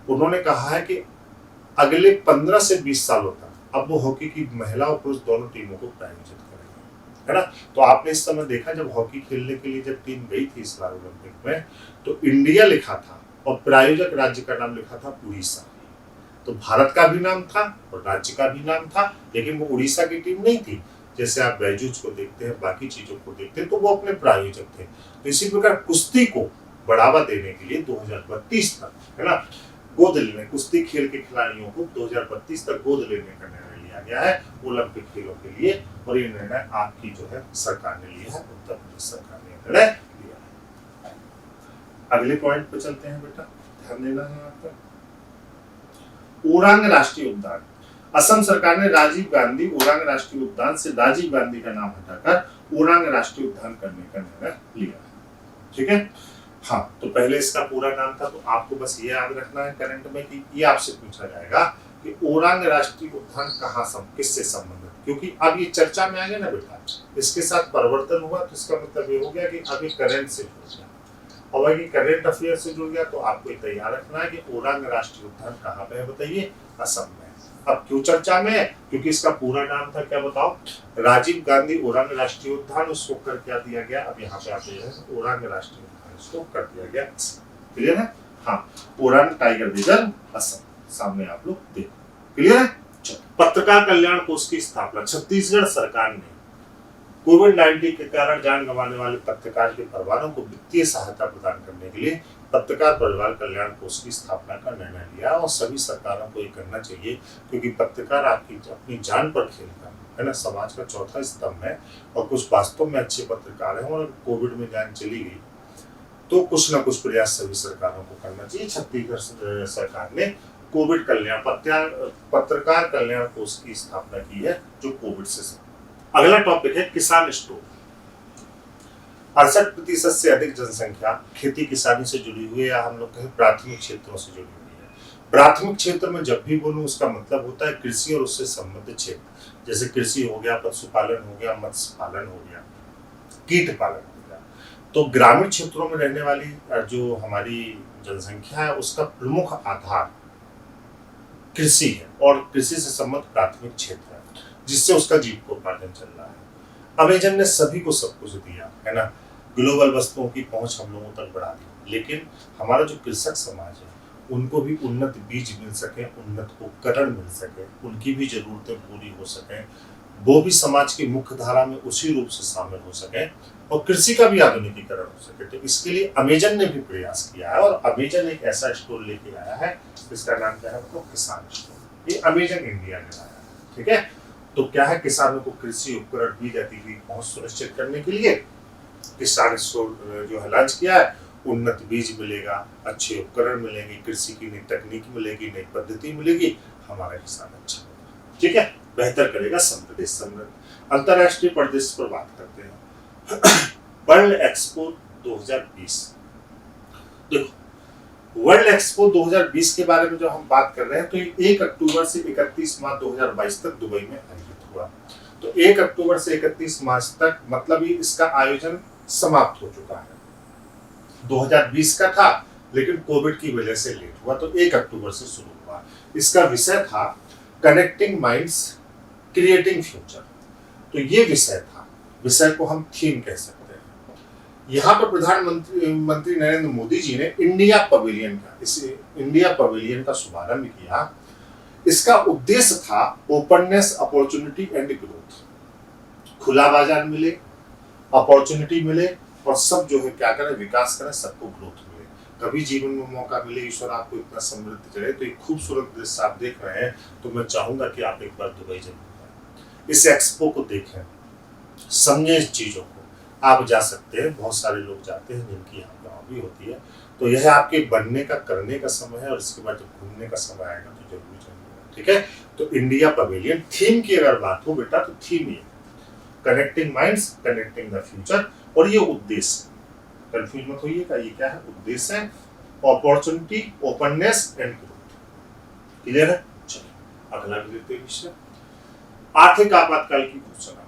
उन्होंने कहा है कि अगले 15 से 20 सालों तक अब वो हॉकी की महिला और पुरुष दोनों टीमों को प्रायोजित करेंगे, है ना। तो आपने इस समय देखा जब हॉकी खेलने के लिए जब टीम गई थी इस बार ओलंपिक में तो इंडिया लिखा था और प्रायोजक राज्य का नाम लिखा था उड़ीसा। तो भारत का भी नाम था और राज्य का भी नाम था, लेकिन वो उड़ीसा की टीम नहीं थी। जैसे आप बैजूज को देखते हैं, बाकी चीजों को देखते हैं, तो वो अपने प्रायोजक थे। तो इसी प्रकार कुश्ती को बढ़ावा देने के लिए 2032 तक, है ना, गोद लेने, कुश्ती खेल के खिलाड़ियों को 2032 तक गोद लेने का निर्णय लिया गया है ओलंपिक खेलों के लिए। और ये निर्णय आपकी जो है सरकार ने लिया है, उत्तर प्रदेश सरकार ने निर्णय लिया है। अगले पॉइंट पे चलते हैं बेटा, ध्यान देना है आपका। ओरांग राष्ट्रीय उद्यान, असम सरकार ने राजीव गांधी ओरांग राष्ट्रीय उद्यान से राजीव गांधी का नाम हटाकर ओरांग राष्ट्रीय उद्यान करने का निर्णय लिया है, ठीक है। हाँ, तो पहले इसका पूरा नाम था, तो आपको बस ये याद रखना है करंट में कि ये आपसे पूछा जाएगा कि ओरांग राष्ट्रीय उद्यान कहाँ किससे संबंधित, क्योंकि अब ये चर्चा में आ गया ना बेटा, इसके साथ परिवर्तन हुआ तो इसका मतलब ये हो गया कि अभी करंट से जुड़ गया। और अगर करंट अफेयर से जुड़ गया तो आपको तैयार रखना है कि ओरांग राष्ट्रीय उद्यान कहाँ पे है, बताइए, असम में। अब क्यों चर्चा में है, क्योंकि इसका पूरा नाम था क्या बताओ, राजीव गांधी ओरांग राष्ट्रीय उद्यान, उसको कर क्या दिया गया, अब यहाँ पे आते हैं ओरांग राष्ट्रीय उद्यान, इसको कर दिया गया। क्लियर है। हाँ, ओरांग टाइगर रिजर्व असम, सामने आप लोग देखो, क्लियर है। पत्रकार कल्याण कोष की स्थापना, छत्तीसगढ़ सरकार ने कोविड-19 के कारण जान गंवाने वाले पत्रकार के परिवारों को वित्तीय सहायता प्रदान करने के लिए पत्रकार परिवार कल्याण कोष की स्थापना का निर्णय लिया। और सभी सरकारों को ये करना चाहिए, क्योंकि पत्रकार आपकी अपनी जान पर खेलकर, है ना, समाज का चौथा स्तंभ है। और कुछ वास्तव में अच्छे पत्रकार हैं और कोविड में जान चली गई तो कुछ ना कुछ प्रयास सभी सरकारों को करना चाहिए। छत्तीसगढ़ सरकार ने कोविड कल्याण पत्रकार कल्याण कोष की स्थापना की है, जो कोविड से। अगला टॉपिक है किसान स्टोर। 68% से अधिक जनसंख्या खेती किसानी से जुड़ी हुई है, या हम लोग कहें प्राथमिक क्षेत्रों से जुड़ी हुई है। प्राथमिक क्षेत्र में जब भी बोलूं उसका मतलब होता है कृषि और उससे संबंधित क्षेत्र, जैसे कृषि हो गया, पशुपालन हो गया, मत्स्य पालन हो गया, कीट पालन हो गया। तो ग्रामीण क्षेत्रों में रहने वाली जो हमारी जनसंख्या है उसका प्रमुख आधार कृषि है और कृषि से संबंधित प्राथमिक क्षेत्र है, जिससे उसका जीविकोपार्जन चल रहा है। अमेजन ने सभी को सब कुछ दिया, है ना, ग्लोबल वस्तुओं की पहुंच हम लोगों तक बढ़ा दी, लेकिन हमारा जो कृषक समाज है उनको भी उन्नत बीज मिल सके, उन्नत उपकरण मिल सके, उनकी भी जरूरतें पूरी हो सके, वो भी समाज की मुख्य धारा में उसी रूप से शामिल हो सके और कृषि का भी आधुनिकीकरण हो सके। तो इसके लिए अमेजन ने भी प्रयास किया है और अमेजन एक ऐसा स्टोर लेके आया है जिसका नाम क्या है, आपको किसान स्टोर। ये अमेजन इंडिया ने लाया है, ठीक है। तो क्या है, किसानों को कृषि उपकरण भी गतिविधि पहुंच सुनिश्चित करने के लिए किसान स्टोर जो है लॉन्च किया है। उन्नत बीज मिलेगा, अच्छे उपकरण मिलेंगे, कृषि की नई तकनीक मिलेगी, नई पद्धति मिलेगी, हमारा किसान अच्छा होगा, ठीक है, बेहतर करेगा समृद्ध समृद्ध। अंतरराष्ट्रीय परिदृश्य पर बात करते हैं। World expo 2020। देखो, वर्ल्ड एक्सपो 2020 के बारे में जो हम बात कर रहे हैं तो ये 1 अक्टूबर से 31 मार्च 2022 तक दुबई में आयोजित हुआ। तो 1 अक्टूबर से 31 मार्च तक मतलब ये इसका आयोजन समाप्त हो चुका है। 2020 का था लेकिन कोविड की वजह से लेट हुआ, तो 1 अक्टूबर से शुरू हुआ। इसका विषय था कनेक्टिंग माइंड्स क्रिएटिंग फ्यूचर। तो ये विषय था, विषय को हम थीम कह सकते हैं। यहाँ पर प्रधानमंत्री नरेंद्र मोदी जी ने इंडिया पवेलियन का शुभारंभ किया। इसका उद्देश्य था ओपननेस, अपॉर्चुनिटी एंड ग्रोथ। खुला बाजार मिले, अपॉर्चुनिटी मिले और सब जो है क्या करें, विकास करें, सबको ग्रोथ मिले। कभी जीवन में मौका मिले, ईश्वर आपको इतना समृद्ध करे। तो एक खूबसूरत दृश्य आप देख रहे हैं, तो मैं चाहूंगा कि आप एक बार दुबई जरूर जाएं, इस एक्सपो को देखें, समझें इस चीजों को। आप जा सकते हैं, बहुत सारे लोग जाते हैं जिनकी यहाँ गाँव भी होती है। तो यह आपके बनने का, करने का समय है और इसके बाद जब घूमने का समय आएगा तो जरूर जाइएगा, ठीक है। तो इंडिया पवेलियन थीम की अगर बात हो बेटा, तो थीम ये connecting minds connecting the future. और ये उद्देश्य, कंफ्यूज मत होइएगा, ये क्या है, उद्देश्य है opportunity, openness and growth. Clear है? चलिए अगला भी लेते हैं विषय, आर्थिक आपातकाल की घोषणा।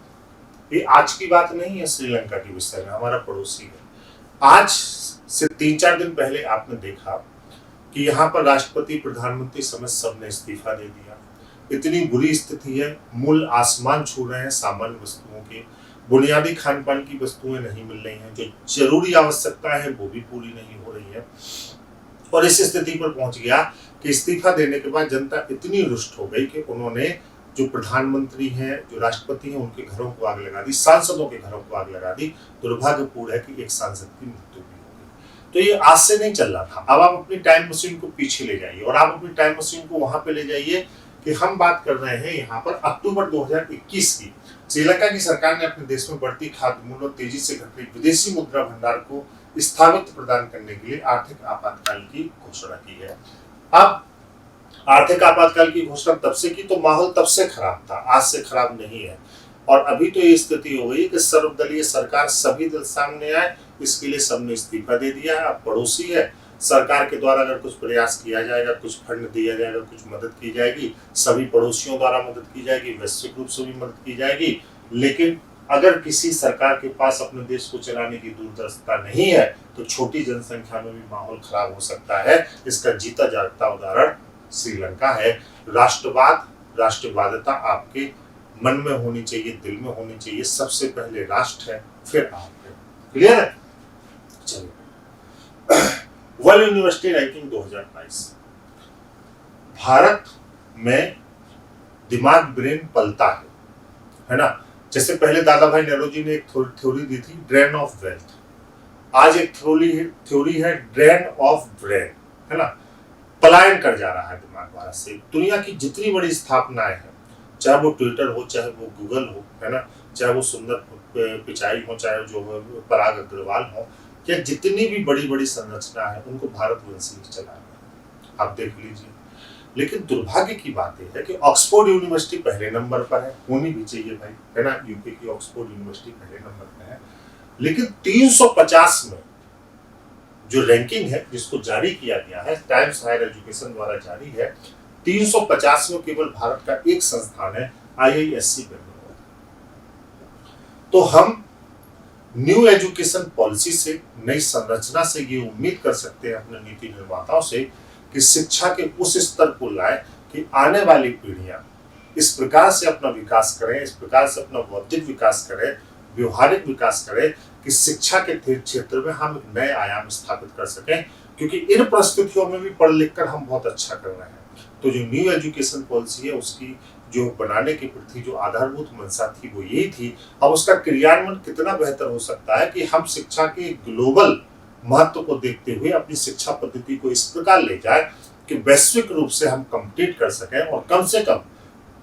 ये आज की बात नहीं है, श्रीलंका के विषय में, हमारा पड़ोसी है। आज से 3-4 दिन पहले आपने देखा कि यहाँ पर राष्ट्रपति, प्रधानमंत्री समेत सबने इस्तीफा दे दिया। इतनी बुरी स्थिति है, मूल आसमान छू रहे हैं सामान्य वस्तुओं के, बुनियादी खान पान की वस्तुएं नहीं मिल रही हैं, जो जरूरी आवश्यकता है वो भी पूरी नहीं हो रही है। और इस स्थिति पर पहुंच गया कि इस्तीफा देने के बाद जनता इतनी रुष्ट हो गई कि उन्होंने जो प्रधानमंत्री हैं, जो राष्ट्रपति हैं, उनके घरों को आग लगा दी, सांसदों के घरों को आग लगा दी। दुर्भाग्यपूर्ण है कि एक सांसद की मृत्यु भी हो गई। तो ये आज से नहीं चल रहा था। अब आप अपनी टाइम मशीन को पीछे ले जाइए और आप अपनी टाइम मशीन को वहां पे ले जाइए कि हम बात कर रहे हैं यहाँ पर अक्टूबर 2021 की। श्रीलंका की सरकार ने अपने देश में बढ़ती खाद्य मूल्य और तेजी से घट रही विदेशी मुद्रा भंडार को स्थापित प्रदान करने के लिए आर्थिक आपातकाल की घोषणा की है। अब आर्थिक आपातकाल की घोषणा तब से की तो माहौल तब से खराब था, आज से खराब नहीं है। और अभी तो ये स्थिति हो गई कि सर्वदलीय सरकार, सभी दल सामने आए, इसके लिए सबने इस्तीफा दे दिया है। अब पड़ोसी है, सरकार के द्वारा अगर कुछ प्रयास किया जाएगा, कुछ फंड दिया जाएगा, कुछ मदद की जाएगी, सभी पड़ोसियों द्वारा मदद की जाएगी, वैश्विक रूप से भी मदद की जाएगी। लेकिन अगर किसी सरकार के पास अपने देश को चलाने की दूरदर्शिता नहीं है तो छोटी जनसंख्या में भी माहौल खराब हो सकता है। इसका जीता जागता उदाहरण श्रीलंका है। राष्ट्रवाद, राष्ट्रवादिता आपके मन में होनी चाहिए, दिल में होनी चाहिए। सबसे पहले राष्ट्र है, फिर आप है। क्लियर है? चलिए, वर्ल्ड यूनिवर्सिटी रैंकिंग 2022। भारत में दिमाग, ब्रेन पलता है ना। जैसे पहले दादा भाई नौरोजी ने एक थ्योरी दी थी, ड्रेन ऑफ वेल्थ। आज एक थ्योरी है ड्रेन ऑफ ब्रेन, है ना। पलायन कर जा रहा है दिमाग भारत से। दुनिया की जितनी बड़ी स्थापनाएं हैं, चाहे वो ट्विटर हो, चाहे वो गूगल हो, है ना, चाहे वो सुंदर पिचाई हो, चाहे जो पराग अग्रवाल हो, या जितनी भी बड़ी बड़ी संरचना है, उनको भारतवंशी ही चला रहे हैं। आप देख लीजिए। लेकिन दुर्भाग्य की बात यह है कि ऑक्सफोर्ड यूनिवर्सिटी पहले नंबर पर है, होनी भी चाहिए भाई, है ना। यूके की ऑक्सफोर्ड यूनिवर्सिटी पहले नंबर पर है। लेकिन 350 में जो रैंकिंग है, जिसको जारी किया गया है, टाइम्स हायर एजुकेशन द्वारा जारी है, 350 में केवल भारत का एक संस्थान है, IISc बेंगलुरु। तो हम न्यू एजुकेशन पॉलिसी से, नई संरचना से ये उम्मीद कर सकते हैं अपने नीति निर्माताओं से कि शिक्षा के उस स्तर को लाए कि आने वाली पीढ़ियां इस प्रकार से अपना विकास करें, इस प्रकार से अपना बौद्धिक विकास करें, व्यवहारिक विकास करें कि शिक्षा के क्षेत्र में हम एक नए आयाम स्थापित कर सकें। क्योंकि इन परिस्थितियों में भी पढ़ लिख कर हम बहुत अच्छा कर रहे हैं। तो जो न्यू एजुकेशन पॉलिसी है उसकी जो बनाने के प्रति जो आधारभूत मंशा थी वो यही थी। अब उसका क्रियान्वयन कितना बेहतर हो सकता है कि हम शिक्षा के ग्लोबल महत्व को देखते हुए अपनी शिक्षा पद्धति को इस प्रकार ले जाए कि वैश्विक रूप से हम कम्पीट कर सकें और कम से कम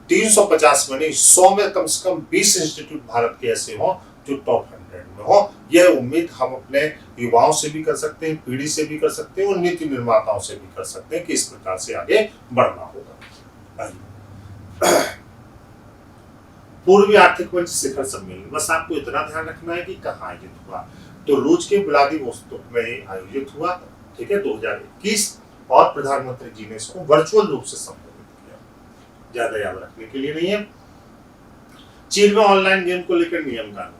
350 में नहीं 100 में कम से कम 20 इंस्टीट्यूट भारत के ऐसे हों जो टॉप 100 में हो। यह उम्मीद हम अपने युवाओं से भी कर सकते हैं, पीढ़ी से भी कर सकते हैं और नीति निर्माताओं से भी कर सकते हैं कि इस प्रकार से आगे बढ़ना होगा। पूर्वी आर्थिक मंच शिखर सम्मेलन, बस आपको इतना ध्यान रखना है कि कहाँ आयोजित हुआ। तो रूस के व्लादिवोस्तोक में आयोजित हुआ, ठीक है, 2021, और प्रधानमंत्री जी ने इसको वर्चुअल रूप से संबोधित किया। ज्यादा याद रखने के लिए नहीं है। चीन में ऑनलाइन गेम को लेकर नियम कानून,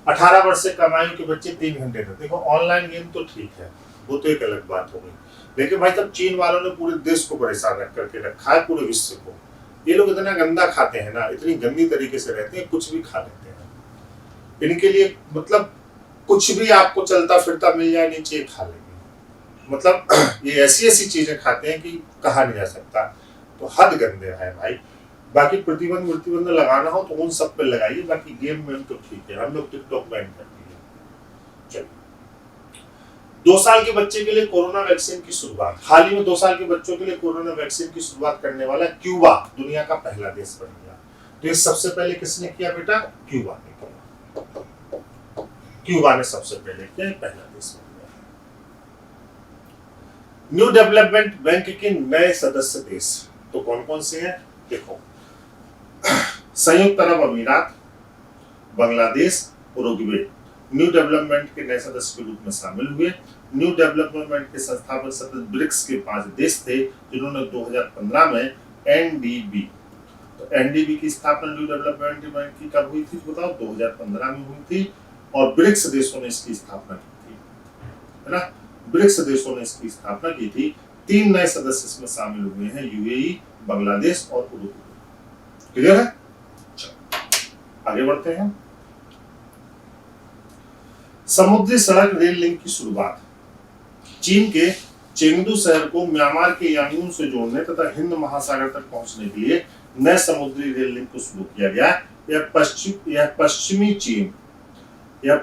18 वर्ष से कम आयु के बच्चे 3 घंटे तक। देखो ऑनलाइन गेम तो ठीक है, वो तो एक अलग बात हो गई, लेकिन भाई तब चीन वालों ने पूरे देश को परेशान रख करके रखा है, पूरे विश्व को। ये लोग इतना गंदा खाते हैं ना, इतनी गंदी तरीके से रहते हैं, कुछ भी खा लेते हैं। इनके लिए मतलब कुछ भी आपको चलता फिरता मिल जाए नीचे खा लेंगे। मतलब ये ऐसी ऐसी चीजें खाते हैं कि कहा नहीं जा सकता। तो हद गंदे है भाई। बाकी प्रतिबंध लगाना हो तो उन सब पे लगाइए, बाकी गेम में तो ठीक है। हम लोग टिकटॉक बैन कर दिए। चलिए, 2 साल के बच्चे के लिए कोरोना वैक्सीन की शुरुआत। हाल ही में 2 साल के बच्चों के लिए कोरोना वैक्सीन की शुरुआत करने वाला क्यूबा दुनिया का पहला देश बन गया। तो ये सबसे पहले किसने किया बेटा? क्यूबा ने किया। क्यूबा ने सबसे पहले किया, पहला देश बन गया। न्यू डेवलपमेंट बैंक के नए सदस्य देश तो कौन कौन से हैं? देखो, संयुक्त अरब अमीरात, बांग्लादेश, उरुग्वे न्यू डेवलपमेंट के नए सदस्य के रूप में शामिल हुए। न्यू डेवलपमेंट के संस्थापक सदस्य ब्रिक्स के 5 देश थे, जिन्होंने 2015 में एनडीबी, तो एनडीबी की स्थापना न्यू डेवलपमेंट बैंक की कब हुई थी बताओ? 2015 में हुई थी, और ब्रिक्स देशों ने इसकी स्थापना की थी, है ना? ब्रिक्स देशों ने इसकी स्थापना की थी। 3 नए सदस्य इसमें शामिल हुए हैं, यूएई, बांग्लादेश और उरुग्वे। क्लियर है? आगे बढ़ते हैं। समुद्री सड़क रेल लिंक की शुरुआत। चीन के चेंगडू शहर को म्यांमार के यांगून से जोड़ने तथा हिंद महासागर तक पहुंचने के लिए नए समुद्री रेल लिंक को शुरू किया गया। यह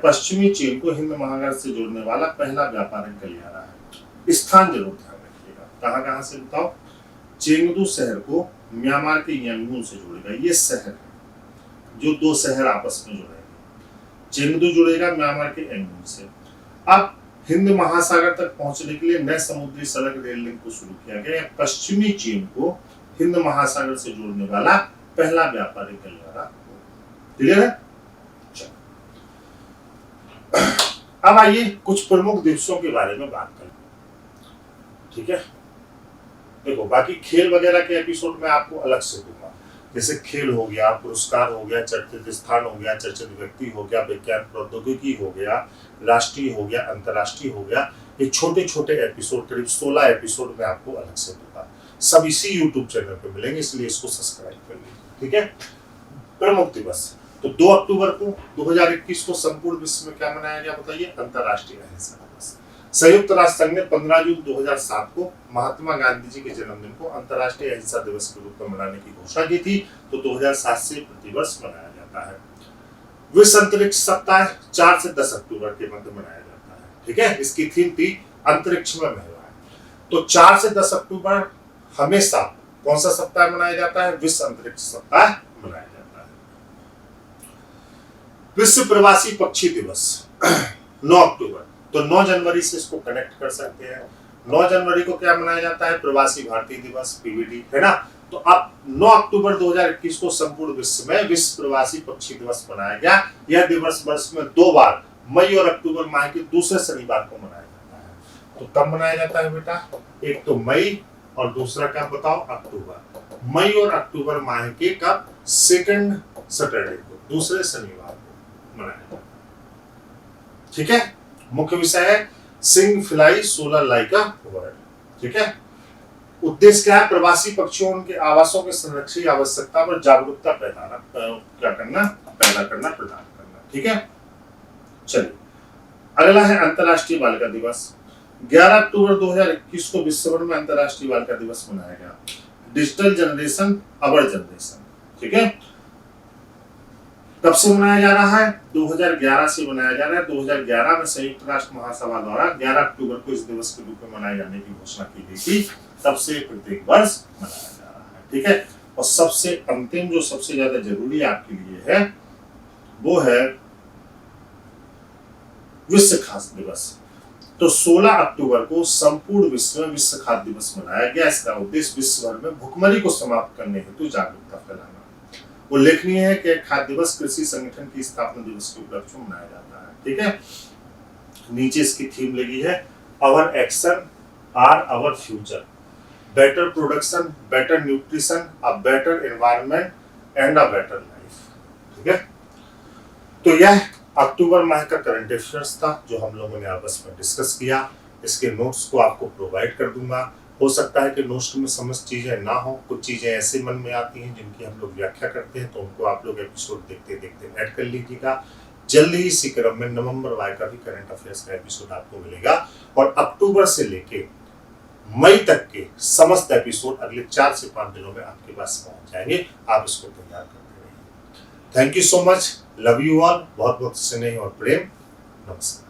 पश्चिमी चीन को हिंद महासागर से जोड़ने वाला पहला व्यापारिक गलियारा है। स्थान जरूर ध्यान रखिएगा, कहां से बताओ? चेंगडू शहर को म्यांमार के यांगून से जोड़ेगा। ये शहर है जो 2 शहर आपस में जुड़ेंगे। चेंगडू जुड़ेगा म्यांमार के यांगून से। अब हिंद महासागर तक पहुंचने के लिए नए समुद्री सड़क रेल लिंक को शुरू किया गया। पश्चिमी चीन को हिंद महासागर से जोड़ने वाला पहला व्यापारिक गलियारा। क्लियर है? अब आइए कुछ प्रमुख दिवसों के बारे में बात करें, ठीक है? देखो, बाकी खेल वगैरह के एपिसोड में आपको अलग से दूंगा, जैसे खेल हो गया, पुरस्कार हो गया, चर्चित स्थान हो गया, चर्चित व्यक्ति हो गया, विज्ञान प्रौद्योगिकी हो गया, राष्ट्रीय हो गया, अंतर्राष्ट्रीय हो गया। ये छोटे छोटे एपिसोड, करीब 16 एपिसोड में आपको अलग से दूंगा। सब इसी यूट्यूब चैनल पे मिलेंगे, इसलिए इसको सब्सक्राइब कर लीजिए, ठीक है? प्रमुख दिवस, तो 2 अक्टूबर को 2021 को संपूर्ण विश्व में क्या मनाया गया बताइए? अंतर्राष्ट्रीय अहिंसा दिवस। संयुक्त राष्ट्र संघ ने 15 जून 2007 को महात्मा गांधी जी के जन्मदिन को अंतर्राष्ट्रीय अहिंसा दिवस के रूप में मनाने की घोषणा की थी। तो 2007 से प्रतिवर्ष मनाया जाता है। विश्व अंतरिक्ष सप्ताह 4 से 10 अक्टूबर के मध्य मनाया जाता है, ठीक है? इसकी थीम थी अंतरिक्ष में महिलाएं। तो 4 से 10 अक्टूबर हमेशा कौन सा सप्ताह मनाया जाता है? विश्व अंतरिक्ष सप्ताह मनाया जाता है। विश्व प्रवासी पक्षी दिवस 9 अक्टूबर, तो 9 जनवरी से इसको कनेक्ट कर सकते हैं। 9 जनवरी को क्या मनाया जाता है? प्रवासी भारतीय दिवस, पीवीडी, है ना? तो अब 9 अक्टूबर 2021 को संपूर्ण विश्व में विश्व प्रवासी पक्षी दिवस मनाया गया। यह दिवस वर्ष में 2 बार, मई और अक्टूबर माह के दूसरे शनिवार को मनाया जाता है। तो कब मनाया जाता है बेटा? एक तो मई और दूसरा क्या बताओ? अक्टूबर। मई और अक्टूबर माह के कब? सेकंड सैटरडे को, दूसरे शनिवार को मनाया जाता है, ठीक है? मुख्य विषय है सिंग फ्लाई सोलर लाइका बर्ड, ठीक है? उद्देश्य क्या है? प्रवासी पक्षियों उनके आवासों के संरक्षण की आवश्यकता पर जागरूकता पैदा करना, प्रदान करना, ठीक है? चलिए, अगला है अंतर्राष्ट्रीय बालिका दिवस। 11 अक्टूबर 2021 को विश्व भर में अंतर्राष्ट्रीय बालिका दिवस मनाया गया। डिजिटल जनरेशन अवर जनरेशन। ठीक है, कब से मनाया जा रहा है? 2011 से मनाया जा रहा है। 2011 में संयुक्त राष्ट्र महासभा द्वारा 11 अक्टूबर को इस दिवस के रूप में मनाए जाने की घोषणा की गई थी। तब से प्रत्येक वर्ष मनाया जा रहा है। ठीक है, और सबसे अंतिम जो सबसे ज्यादा जरूरी आपके लिए है वो है विश्व खाद्य दिवस। तो 16 अक्टूबर को संपूर्ण विश्व में विश्व खाद्य दिवस मनाया गया। इसका उद्देश्य विश्व भर में भुखमरी को समाप्त करने हेतु जागरूकता फैलाना। उल्लेखनीय है कि खाद्य दिवस कृषि संगठन की स्थापना दिवस के उपलक्ष्य में मनाया जाता है। ठीक है, नीचे इसकी थीम लगी है, our action are our future, better production, better nutrition, a better environment and a better life. ठीक है, तो यह अक्टूबर माह का करंट अफेयर्स था जो हम लोगों ने आपस में डिस्कस किया। इसके नोट्स को आपको प्रोवाइड कर दूंगा। हो सकता है कि नोट्स में समझ चीजें ना हो, कुछ चीजें ऐसे मन में आती हैं जिनकी हम लोग व्याख्या करते हैं, तो उनको आप लोग एपिसोड देखते देखते ऐड कर लीजिएगा। जल्दी ही इसी क्रम में नवंबर वाई का भी करंट अफेयर्स का एपिसोड आपको मिलेगा और अक्टूबर से लेके मई तक के समस्त एपिसोड अगले 4 से 5 दिनों में आपके पास पहुंच जाएंगे। आप इसको तैयार करते रहिए। Thank you so much, love you all, बहुत बहुत स्नेह और प्रेम, नमस्कार।